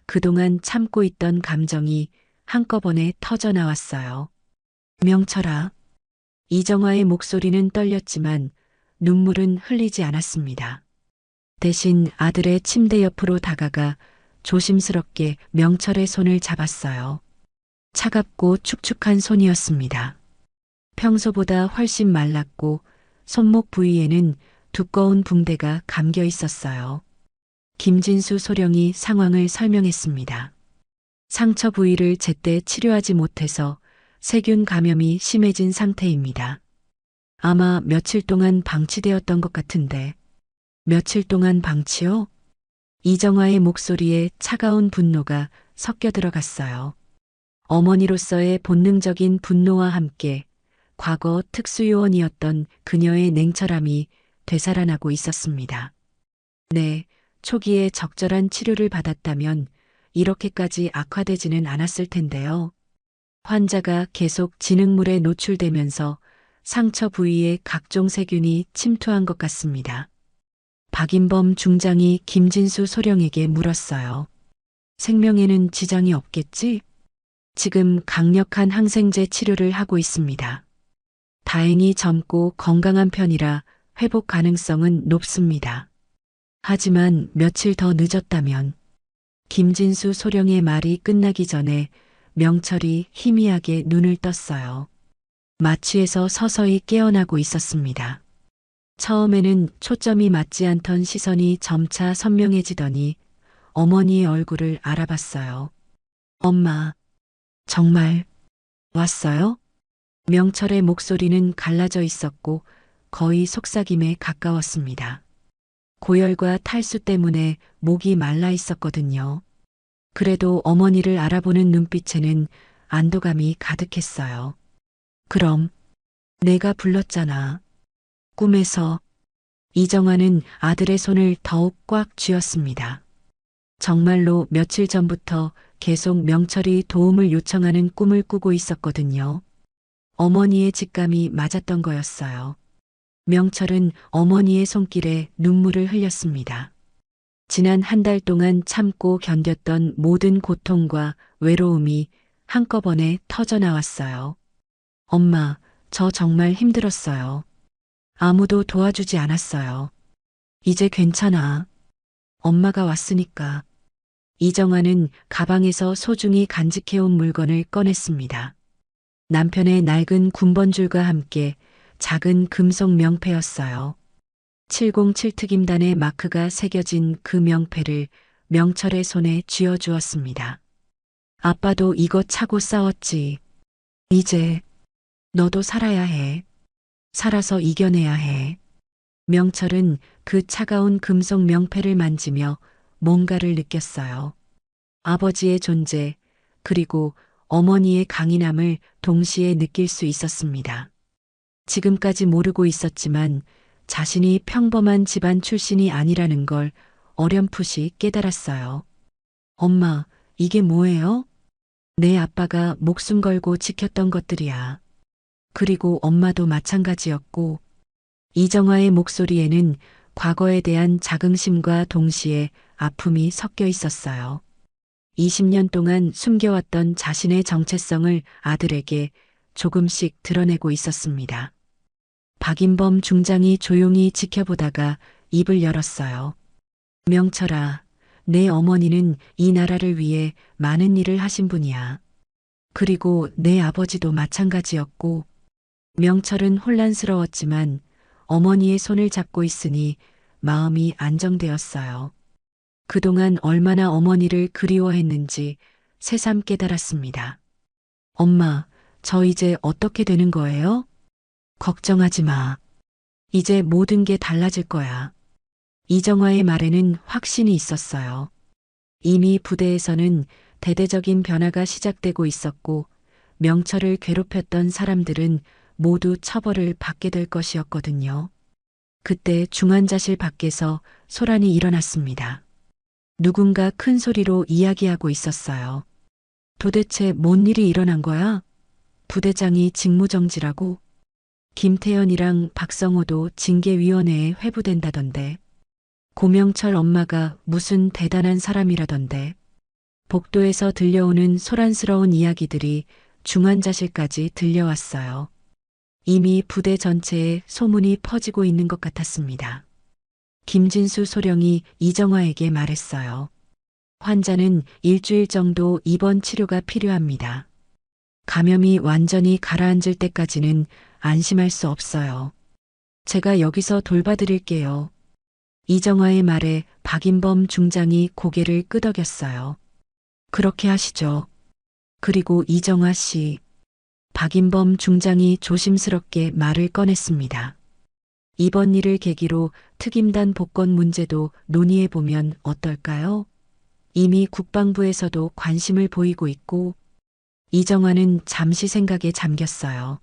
A: 그동안 참고 있던 감정이 한꺼번에 터져 나왔어요. 명철아. 이정아의 목소리는 떨렸지만 눈물은 흘리지 않았습니다. 대신 아들의 침대 옆으로 다가가 조심스럽게 명철의 손을 잡았어요. 차갑고 축축한 손이었습니다. 평소보다 훨씬 말랐고 손목 부위에는 두꺼운 붕대가 감겨 있었어요. 김진수 소령이 상황을 설명했습니다. 상처 부위를 제때 치료하지 못해서 세균 감염이 심해진 상태입니다. 아마 며칠 동안 방치되었던 것 같은데. 며칠 동안 방치요? 이정화의 목소리에 차가운 분노가 섞여 들어갔어요. 어머니로서의 본능적인 분노와 함께 과거 특수요원이었던 그녀의 냉철함이 되살아나고 있었습니다. 네, 초기에 적절한 치료를 받았다면 이렇게까지 악화되지는 않았을 텐데요. 환자가 계속 진흙물에 노출되면서 상처 부위에 각종 세균이 침투한 것 같습니다. 박인범 중장이 김진수 소령에게 물었어요. 생명에는 지장이 없겠지? 지금 강력한 항생제 치료를 하고 있습니다. 다행히 젊고 건강한 편이라 회복 가능성은 높습니다. 하지만 며칠 더 늦었다면 김진수 소령의 말이 끝나기 전에 명철이 희미하게 눈을 떴어요. 마취에서 서서히 깨어나고 있었습니다. 처음에는 초점이 맞지 않던 시선이 점차 선명해지더니 어머니의 얼굴을 알아봤어요. 엄마, 정말 왔어요? 명철의 목소리는 갈라져 있었고 거의 속삭임에 가까웠습니다. 고열과 탈수 때문에 목이 말라 있었거든요. 그래도 어머니를 알아보는 눈빛에는 안도감이 가득했어요. 그럼 내가 불렀잖아. 꿈에서. 이정화는 아들의 손을 더욱 꽉 쥐었습니다. 정말로 며칠 전부터 계속 명철이 도움을 요청하는 꿈을 꾸고 있었거든요. 어머니의 직감이 맞았던 거였어요. 명철은 어머니의 손길에 눈물을 흘렸습니다. 지난 한 달 동안 참고 견뎠던 모든 고통과 외로움이 한꺼번에 터져나왔어요. 엄마, 저 정말 힘들었어요. 아무도 도와주지 않았어요. 이제 괜찮아. 엄마가 왔으니까. 이정화는 가방에서 소중히 간직해온 물건을 꺼냈습니다. 남편의 낡은 군번줄과 함께 작은 금속 명패였어요. 707 특임단의 마크가 새겨진 그 명패를 명철의 손에 쥐어주었습니다. 아빠도 이거 차고 싸웠지. 이제 너도 살아야 해. 살아서 이겨내야 해. 명철은 그 차가운 금속 명패를 만지며 뭔가를 느꼈어요. 아버지의 존재, 그리고 어머니의 강인함을 동시에 느낄 수 있었습니다. 지금까지 모르고 있었지만 자신이 평범한 집안 출신이 아니라는 걸 어렴풋이 깨달았어요. 엄마, 이게 뭐예요? 내 아빠가 목숨 걸고 지켰던 것들이야. 그리고 엄마도 마찬가지였고, 이정화의 목소리에는 과거에 대한 자긍심과 동시에 아픔이 섞여 있었어요. 20년 동안 숨겨왔던 자신의 정체성을 아들에게 조금씩 드러내고 있었습니다. 박인범 중장이 조용히 지켜보다가 입을 열었어요. 명철아, 내 어머니는 이 나라를 위해 많은 일을 하신 분이야. 그리고 내 아버지도 마찬가지였고, 명철은 혼란스러웠지만 어머니의 손을 잡고 있으니 마음이 안정되었어요. 그동안 얼마나 어머니를 그리워했는지 새삼 깨달았습니다. 엄마, 저 이제 어떻게 되는 거예요? 걱정하지 마. 이제 모든 게 달라질 거야. 이정화의 말에는 확신이 있었어요. 이미 부대에서는 대대적인 변화가 시작되고 있었고 명철을 괴롭혔던 사람들은 모두 처벌을 받게 될 것이었거든요. 그때 중환자실 밖에서 소란이 일어났습니다. 누군가 큰 소리로 이야기하고 있었어요. 도대체 뭔 일이 일어난 거야? 부대장이 직무정지라고? 김태현이랑 박성호도 징계위원회에 회부된다던데. 고명철 엄마가 무슨 대단한 사람이라던데. 복도에서 들려오는 소란스러운 이야기들이 중환자실까지 들려왔어요. 이미 부대 전체에 소문이 퍼지고 있는 것 같았습니다. 김진수 소령이 이정화에게 말했어요. 환자는 일주일 정도 입원 치료가 필요합니다. 감염이 완전히 가라앉을 때까지는 안심할 수 없어요. 제가 여기서 돌봐드릴게요. 이정화의 말에 박인범 중장이 고개를 끄덕였어요. 그렇게 하시죠. 그리고 이정화 씨. 박인범 중장이 조심스럽게 말을 꺼냈습니다. 이번 일을 계기로 특임단 복권 문제도 논의해보면 어떨까요? 이미 국방부에서도 관심을 보이고 있고. 이정화는 잠시 생각에 잠겼어요.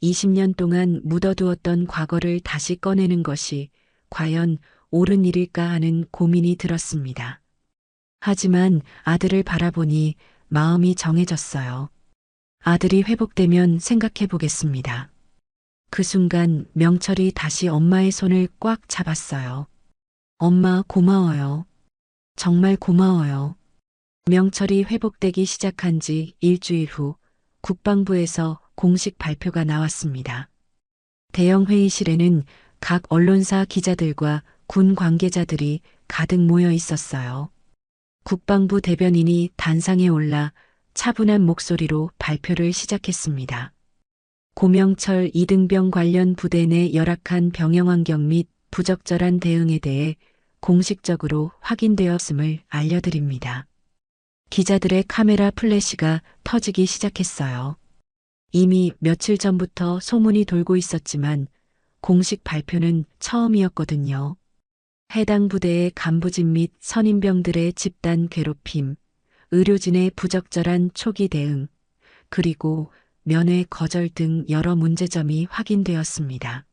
A: 20년 동안 묻어두었던 과거를 다시 꺼내는 것이 과연 옳은 일일까 하는 고민이 들었습니다. 하지만 아들을 바라보니 마음이 정해졌어요. 아들이 회복되면 생각해 보겠습니다. 그 순간 명철이 다시 엄마의 손을 꽉 잡았어요. 엄마 고마워요. 정말 고마워요. 명철이 회복되기 시작한 지 일주일 후 국방부에서 공식 발표가 나왔습니다. 대형 회의실에는 각 언론사 기자들과 군 관계자들이 가득 모여 있었어요. 국방부 대변인이 단상에 올라 차분한 목소리로 발표를 시작했습니다. 고명철 이등병 관련 부대 내 열악한 병영 환경 및 부적절한 대응에 대해 공식적으로 확인되었음을 알려드립니다. 기자들의 카메라 플래시가 터지기 시작했어요. 이미 며칠 전부터 소문이 돌고 있었지만 공식 발표는 처음이었거든요. 해당 부대의 간부진 및 선임병들의 집단 괴롭힘, 의료진의 부적절한 초기 대응, 그리고 면회 거절 등 여러 문제점이 확인되었습니다.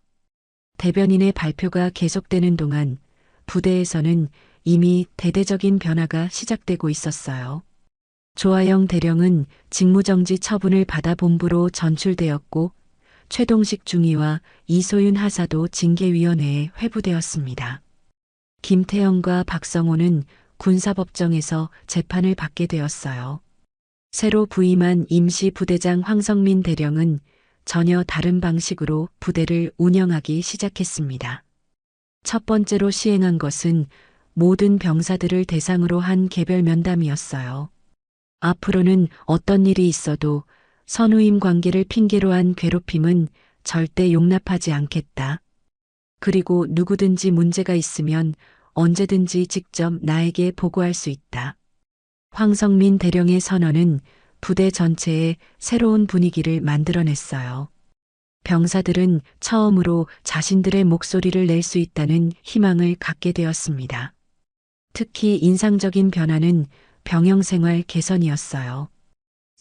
A: 대변인의 발표가 계속되는 동안 부대에서는 이미 대대적인 변화가 시작되고 있었어요. 조아영 대령은 직무정지 처분을 받아 본부로 전출되었고 최동식 중위와 이소윤 하사도 징계위원회에 회부되었습니다. 김태형과 박성호는 군사법정에서 재판을 받게 되었어요. 새로 부임한 임시 부대장 황성민 대령은 전혀 다른 방식으로 부대를 운영하기 시작했습니다. 첫 번째로 시행한 것은 모든 병사들을 대상으로 한 개별 면담이었어요. 앞으로는 어떤 일이 있어도 선후임 관계를 핑계로 한 괴롭힘은 절대 용납하지 않겠다. 그리고 누구든지 문제가 있으면 언제든지 직접 나에게 보고할 수 있다. 황성민 대령의 선언은 부대 전체에 새로운 분위기를 만들어냈어요. 병사들은 처음으로 자신들의 목소리를 낼 수 있다는 희망을 갖게 되었습니다. 특히 인상적인 변화는 병영생활 개선이었어요.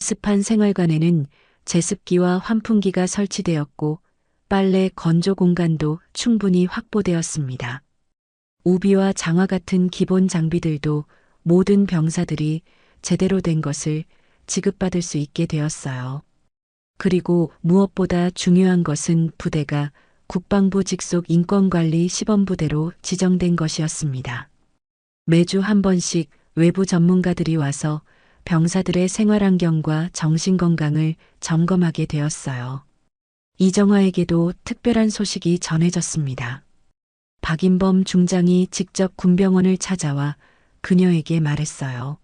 A: 습한 생활관에는 제습기와 환풍기가 설치되었고 빨래 건조 공간도 충분히 확보되었습니다. 우비와 장화 같은 기본 장비들도 모든 병사들이 제대로 된 것을 지급받을 수 있게 되었어요. 그리고 무엇보다 중요한 것은 부대가 국방부 직속 인권관리 시범부대로 지정된 것이었습니다. 매주 한 번씩 외부 전문가들이 와서 병사들의 생활환경과 정신건강을 점검하게 되었어요. 이정화에게도 특별한 소식이 전해졌습니다. 박인범 중장이 직접 군병원을 찾아와 그녀에게 말했어요.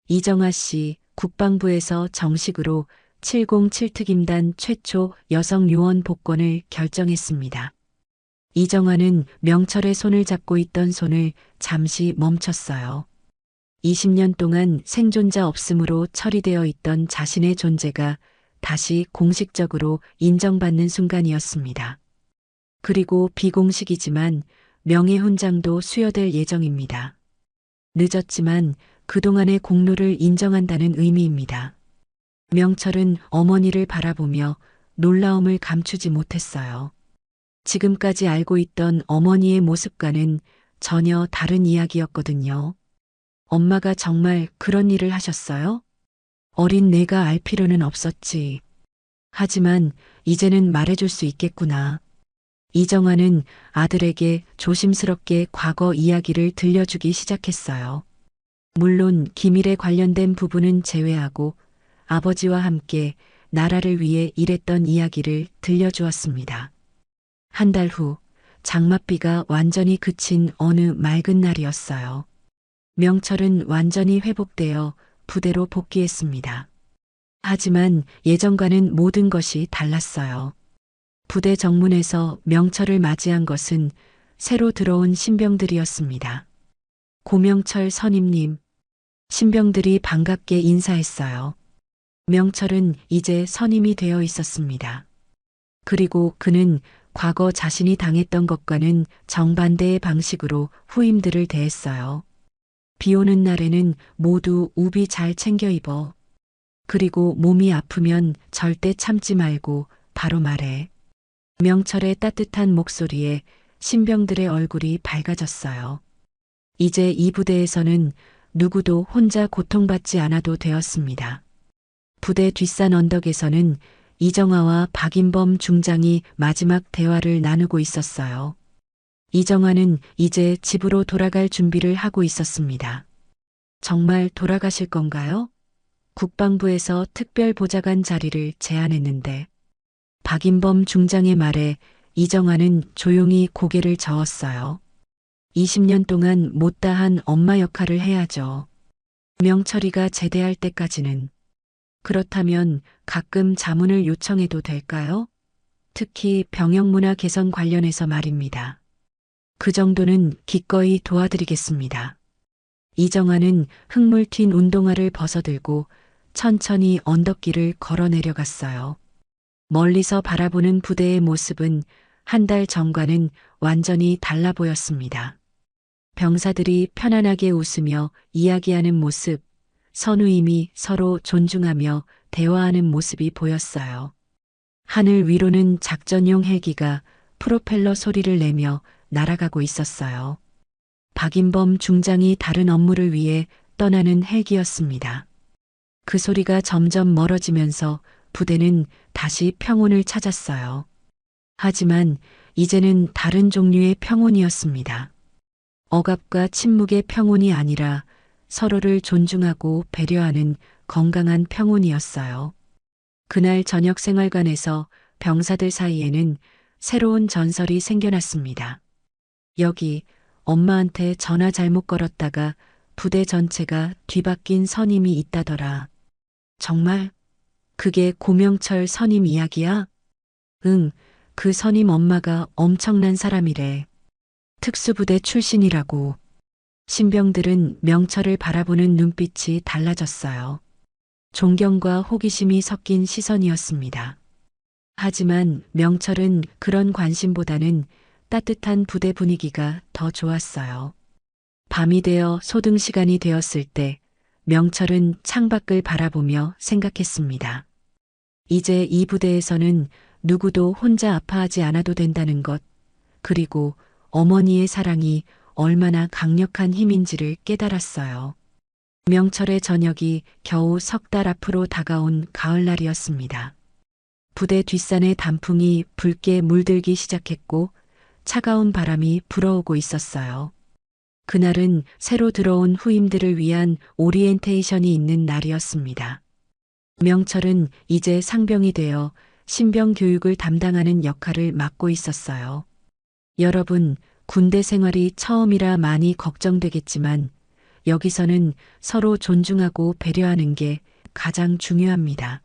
A: 이정화 씨, 국방부에서 정식으로 707특임단 최초 여성 요원 복권을 결정했습니다. 이정화는 명철의 손을 잡고 있던 손을 잠시 멈췄어요. 20년 동안 생존자 없음으로 처리되어 있던 자신의 존재가 다시 공식적으로 인정받는 순간이었습니다. 그리고 비공식이지만 명예훈장도 수여될 예정입니다. 늦었지만 그동안의 공로를 인정한다는 의미입니다. 명철은 어머니를 바라보며 놀라움을 감추지 못했어요. 지금까지 알고 있던 어머니의 모습과는 전혀 다른 이야기였거든요. 엄마가 정말 그런 일을 하셨어요? 어린 내가 알 필요는 없었지. 하지만 이제는 말해줄 수 있겠구나. 이정화는 아들에게 조심스럽게 과거 이야기를 들려주기 시작했어요. 물론 기밀에 관련된 부분은 제외하고 아버지와 함께 나라를 위해 일했던 이야기를 들려주었습니다. 한 달 후 장맛비가 완전히 그친 어느 맑은 날이었어요. 명철은 완전히 회복되어 부대로 복귀했습니다. 하지만 예전과는 모든 것이 달랐어요. 부대 정문에서 명철을 맞이한 것은 새로 들어온 신병들이었습니다. 고명철 선임님, 신병들이 반갑게 인사했어요. 명철은 이제 선임이 되어 있었습니다. 그리고 그는 과거 자신이 당했던 것과는 정반대의 방식으로 후임들을 대했어요. 비 오는 날에는 모두 우비 잘 챙겨 입어. 그리고 몸이 아프면 절대 참지 말고 바로 말해. 명철의 따뜻한 목소리에 신병들의 얼굴이 밝아졌어요. 이제 이 부대에서는 누구도 혼자 고통받지 않아도 되었습니다. 부대 뒷산 언덕에서는 이정아와 박인범 중장이 마지막 대화를 나누고 있었어요. 이정아는 이제 집으로 돌아갈 준비를 하고 있었습니다. 정말 돌아가실 건가요? 국방부에서 특별보좌관 자리를 제안했는데 박인범 중장의 말에 이정아는 조용히 고개를 저었어요. 20년 동안 못다한 엄마 역할을 해야죠. 명철이가 제대할 때까지는. 그렇다면 가끔 자문을 요청해도 될까요? 특히 병역문화 개선 관련해서 말입니다. 그 정도는 기꺼이 도와드리겠습니다. 이정아는 흙물 튄 운동화를 벗어들고 천천히 언덕길을 걸어 내려갔어요. 멀리서 바라보는 부대의 모습은 한 달 전과는 완전히 달라 보였습니다. 병사들이 편안하게 웃으며 이야기하는 모습, 선우임이 서로 존중하며 대화하는 모습이 보였어요. 하늘 위로는 작전용 헬기가 프로펠러 소리를 내며 날아가고 있었어요. 박인범 중장이 다른 업무를 위해 떠나는 헬기였습니다. 그 소리가 점점 멀어지면서 부대는 다시 평온을 찾았어요. 하지만 이제는 다른 종류의 평온이었습니다. 억압과 침묵의 평온이 아니라 서로를 존중하고 배려하는 건강한 평온이었어요. 그날 저녁 생활관에서 병사들 사이에는 새로운 전설이 생겨났습니다. 여기 엄마한테 전화 잘못 걸었다가 부대 전체가 뒤바뀐 선임이 있다더라. 정말? 그게 고명철 선임 이야기야? 응, 그 선임 엄마가 엄청난 사람이래. 특수부대 출신이라고. 신병들은 명철을 바라보는 눈빛이 달라졌어요. 존경과 호기심이 섞인 시선이었습니다. 하지만 명철은 그런 관심보다는 따뜻한 부대 분위기가 더 좋았어요. 밤이 되어 소등 시간이 되었을 때 명철은 창밖을 바라보며 생각했습니다. 이제 이 부대에서는 누구도 혼자 아파하지 않아도 된다는 것, 그리고 어머니의 사랑이 얼마나 강력한 힘인지를 깨달았어요. 명철의 저녁이 겨우 석 달 앞으로 다가온 가을날이었습니다. 부대 뒷산의 단풍이 붉게 물들기 시작했고 차가운 바람이 불어오고 있었어요. 그날은 새로 들어온 후임들을 위한 오리엔테이션이 있는 날이었습니다. 명철은 이제 상병이 되어 신병 교육을 담당하는 역할을 맡고 있었어요. 여러분, 군대 생활이 처음이라 많이 걱정되겠지만 여기서는 서로 존중하고 배려하는 게 가장 중요합니다.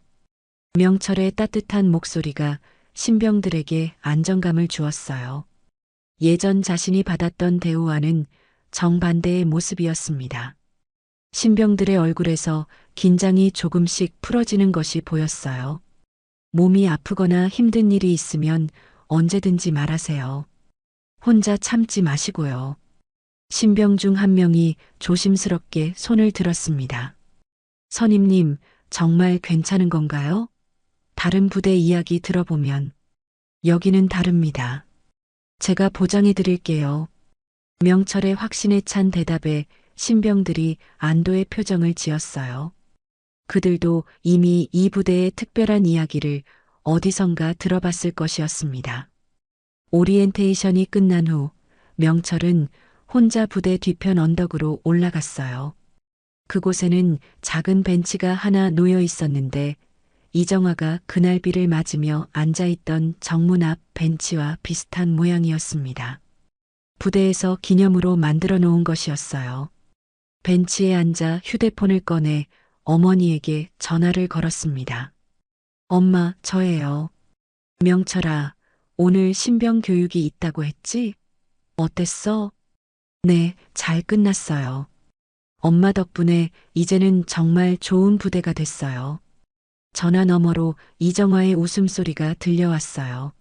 A: 명철의 따뜻한 목소리가 신병들에게 안정감을 주었어요. 예전 자신이 받았던 대우와는 정반대의 모습이었습니다. 신병들의 얼굴에서 긴장이 조금씩 풀어지는 것이 보였어요. 몸이 아프거나 힘든 일이 있으면 언제든지 말하세요. 혼자 참지 마시고요. 신병 중 한 명이 조심스럽게 손을 들었습니다. 선임님, 정말 괜찮은 건가요? 다른 부대 이야기 들어보면 여기는 다릅니다. 제가 보장해 드릴게요. 명철의 확신에 찬 대답에 신병들이 안도의 표정을 지었어요. 그들도 이미 이 부대의 특별한 이야기를 어디선가 들어봤을 것이었습니다. 오리엔테이션이 끝난 후 명철은 혼자 부대 뒤편 언덕으로 올라갔어요. 그곳에는 작은 벤치가 하나 놓여 있었는데 이정아가 그날비를 맞으며 앉아있던 정문 앞 벤치와 비슷한 모양이었습니다. 부대에서 기념으로 만들어 놓은 것이었어요. 벤치에 앉아 휴대폰을 꺼내 어머니에게 전화를 걸었습니다. 엄마, 저예요. 명철아, 오늘 신병 교육이 있다고 했지? 어땠어? 네, 잘 끝났어요. 엄마 덕분에 이제는 정말 좋은 부대가 됐어요. 전화 너머로 이정화의 웃음소리가 들려왔어요.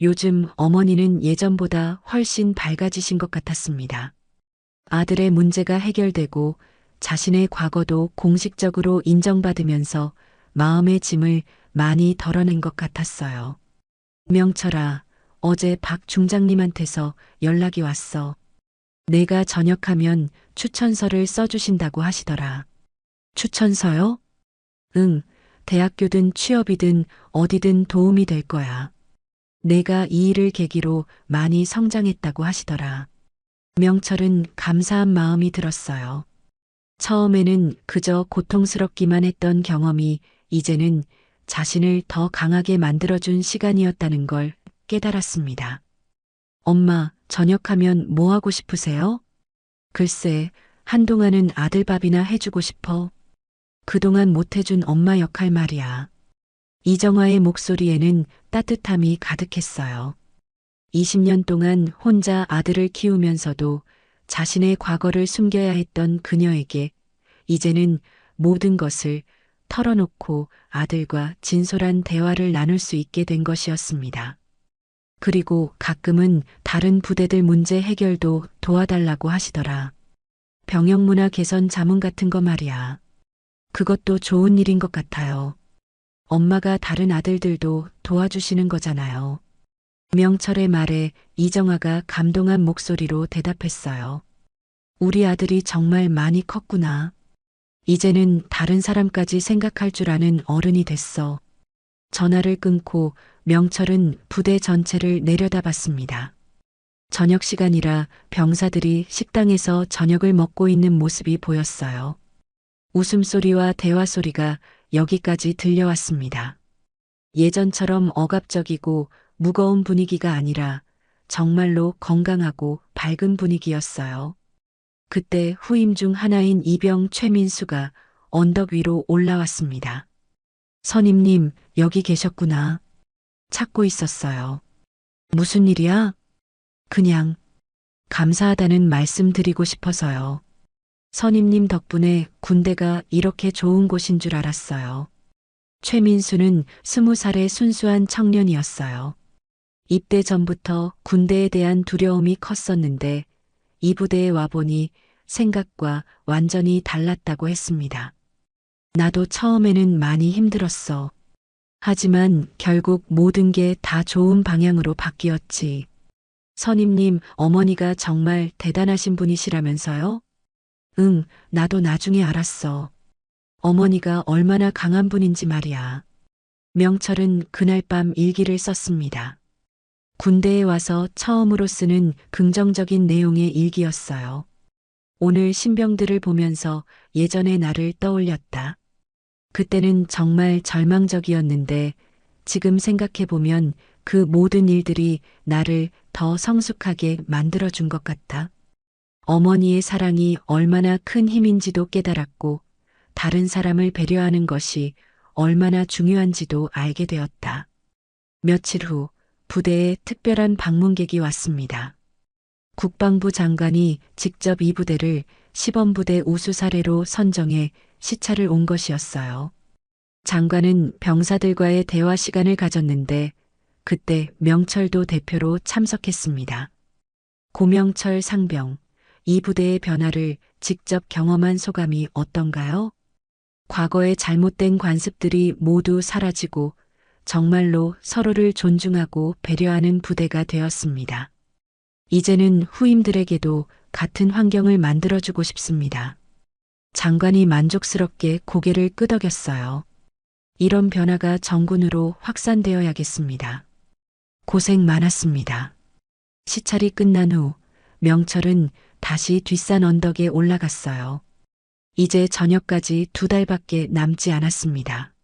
A: 요즘 어머니는 예전보다 훨씬 밝아지신 것 같았습니다. 아들의 문제가 해결되고 자신의 과거도 공식적으로 인정받으면서 마음의 짐을 많이 덜어낸 것 같았어요. 명철아, 어제 박 중장님한테서 연락이 왔어. 내가 전역하면 추천서를 써주신다고 하시더라. 추천서요? 응, 대학교든 취업이든 어디든 도움이 될 거야. 내가 이 일을 계기로 많이 성장했다고 하시더라. 명철은 감사한 마음이 들었어요. 처음에는 그저 고통스럽기만 했던 경험이 이제는 자신을 더 강하게 만들어준 시간이었다는 걸 깨달았습니다. 엄마, 전역하면 뭐 하고 싶으세요? 글쎄, 한동안은 아들 밥이나 해주고 싶어. 그동안 못해준 엄마 역할 말이야. 이정화의 목소리에는 따뜻함이 가득했어요. 20년 동안 혼자 아들을 키우면서도 자신의 과거를 숨겨야 했던 그녀에게 이제는 모든 것을 털어놓고 아들과 진솔한 대화를 나눌 수 있게 된 것이었습니다. 그리고 가끔은 다른 부대들 문제 해결도 도와달라고 하시더라. 병역 문화 개선 자문 같은 거 말이야. 그것도 좋은 일인 것 같아요. 엄마가 다른 아들들도 도와주시는 거잖아요. 명철의 말에 이정화가 감동한 목소리로 대답했어요. 우리 아들이 정말 많이 컸구나. 이제는 다른 사람까지 생각할 줄 아는 어른이 됐어. 전화를 끊고 명철은 부대 전체를 내려다봤습니다. 저녁 시간이라 병사들이 식당에서 저녁을 먹고 있는 모습이 보였어요. 웃음소리와 대화 소리가 여기까지 들려왔습니다. 예전처럼 억압적이고 무거운 분위기가 아니라 정말로 건강하고 밝은 분위기였어요. 그때 후임 중 하나인 이병 최민수가 언덕 위로 올라왔습니다. 선임님, 여기 계셨구나. 찾고 있었어요. 무슨 일이야? 그냥 감사하다는 말씀 드리고 싶어서요. 선임님 덕분에 군대가 이렇게 좋은 곳인 줄 알았어요. 최민수는 20살의 순수한 청년이었어요. 입대 전부터 군대에 대한 두려움이 컸었는데 이 부대에 와보니 생각과 완전히 달랐다고 했습니다. 나도 처음에는 많이 힘들었어. 하지만 결국 모든 게 다 좋은 방향으로 바뀌었지. 선임님, 어머니가 정말 대단하신 분이시라면서요? 응, 나도 나중에 알았어. 어머니가 얼마나 강한 분인지 말이야. 명철은 그날 밤 일기를 썼습니다. 군대에 와서 처음으로 쓰는 긍정적인 내용의 일기였어요. 오늘 신병들을 보면서 예전의 나를 떠올렸다. 그때는 정말 절망적이었는데 지금 생각해보면 그 모든 일들이 나를 더 성숙하게 만들어준 것 같다. 어머니의 사랑이 얼마나 큰 힘인지도 깨달았고 다른 사람을 배려하는 것이 얼마나 중요한지도 알게 되었다. 며칠 후 부대에 특별한 방문객이 왔습니다. 국방부 장관이 직접 이 부대를 시범부대 우수 사례로 선정해 시찰을 온 것이었어요. 장관은 병사들과의 대화 시간을 가졌는데 그때 명철도 대표로 참석했습니다. 고명철 상병, 이 부대의 변화를 직접 경험한 소감이 어떤가요? 과거의 잘못된 관습들이 모두 사라지고 정말로 서로를 존중하고 배려하는 부대가 되었습니다. 이제는 후임들에게도 같은 환경을 만들어주고 싶습니다. 장관이 만족스럽게 고개를 끄덕였어요. 이런 변화가 정군으로 확산되어야겠습니다. 고생 많았습니다. 시찰이 끝난 후 명철은 다시 뒷산 언덕에 올라갔어요. 이제 저녁까지 2달밖에 남지 않았습니다.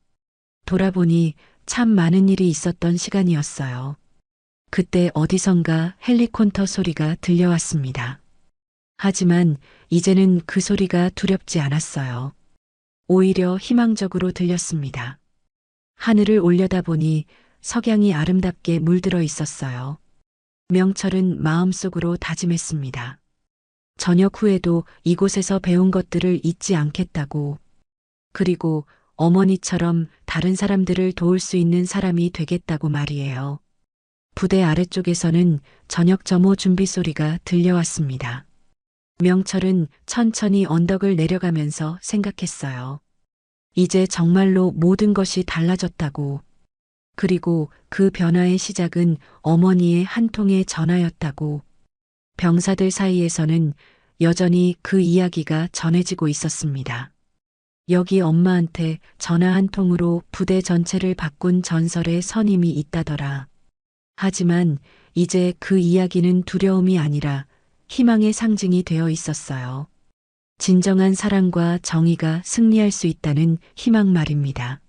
A: 돌아보니 참 많은 일이 있었던 시간이었어요. 그때 어디선가 헬리콥터 소리가 들려왔습니다. 하지만 이제는 그 소리가 두렵지 않았어요. 오히려 희망적으로 들렸습니다. 하늘을 올려다보니 석양이 아름답게 물들어 있었어요. 명철은 마음속으로 다짐했습니다. 저녁 후에도 이곳에서 배운 것들을 잊지 않겠다고. 그리고 어머니처럼 다른 사람들을 도울 수 있는 사람이 되겠다고 말이에요. 부대 아래쪽에서는 저녁 점호 준비 소리가 들려왔습니다. 명철은 천천히 언덕을 내려가면서 생각했어요. 이제 정말로 모든 것이 달라졌다고. 그리고 그 변화의 시작은 어머니의 한 통의 전화였다고. 병사들 사이에서는 여전히 그 이야기가 전해지고 있었습니다. 여기 엄마한테 전화 한 통으로 부대 전체를 바꾼 전설의 선임이 있다더라. 하지만 이제 그 이야기는 두려움이 아니라 희망의 상징이 되어 있었어요. 진정한 사랑과 정의가 승리할 수 있다는 희망 말입니다.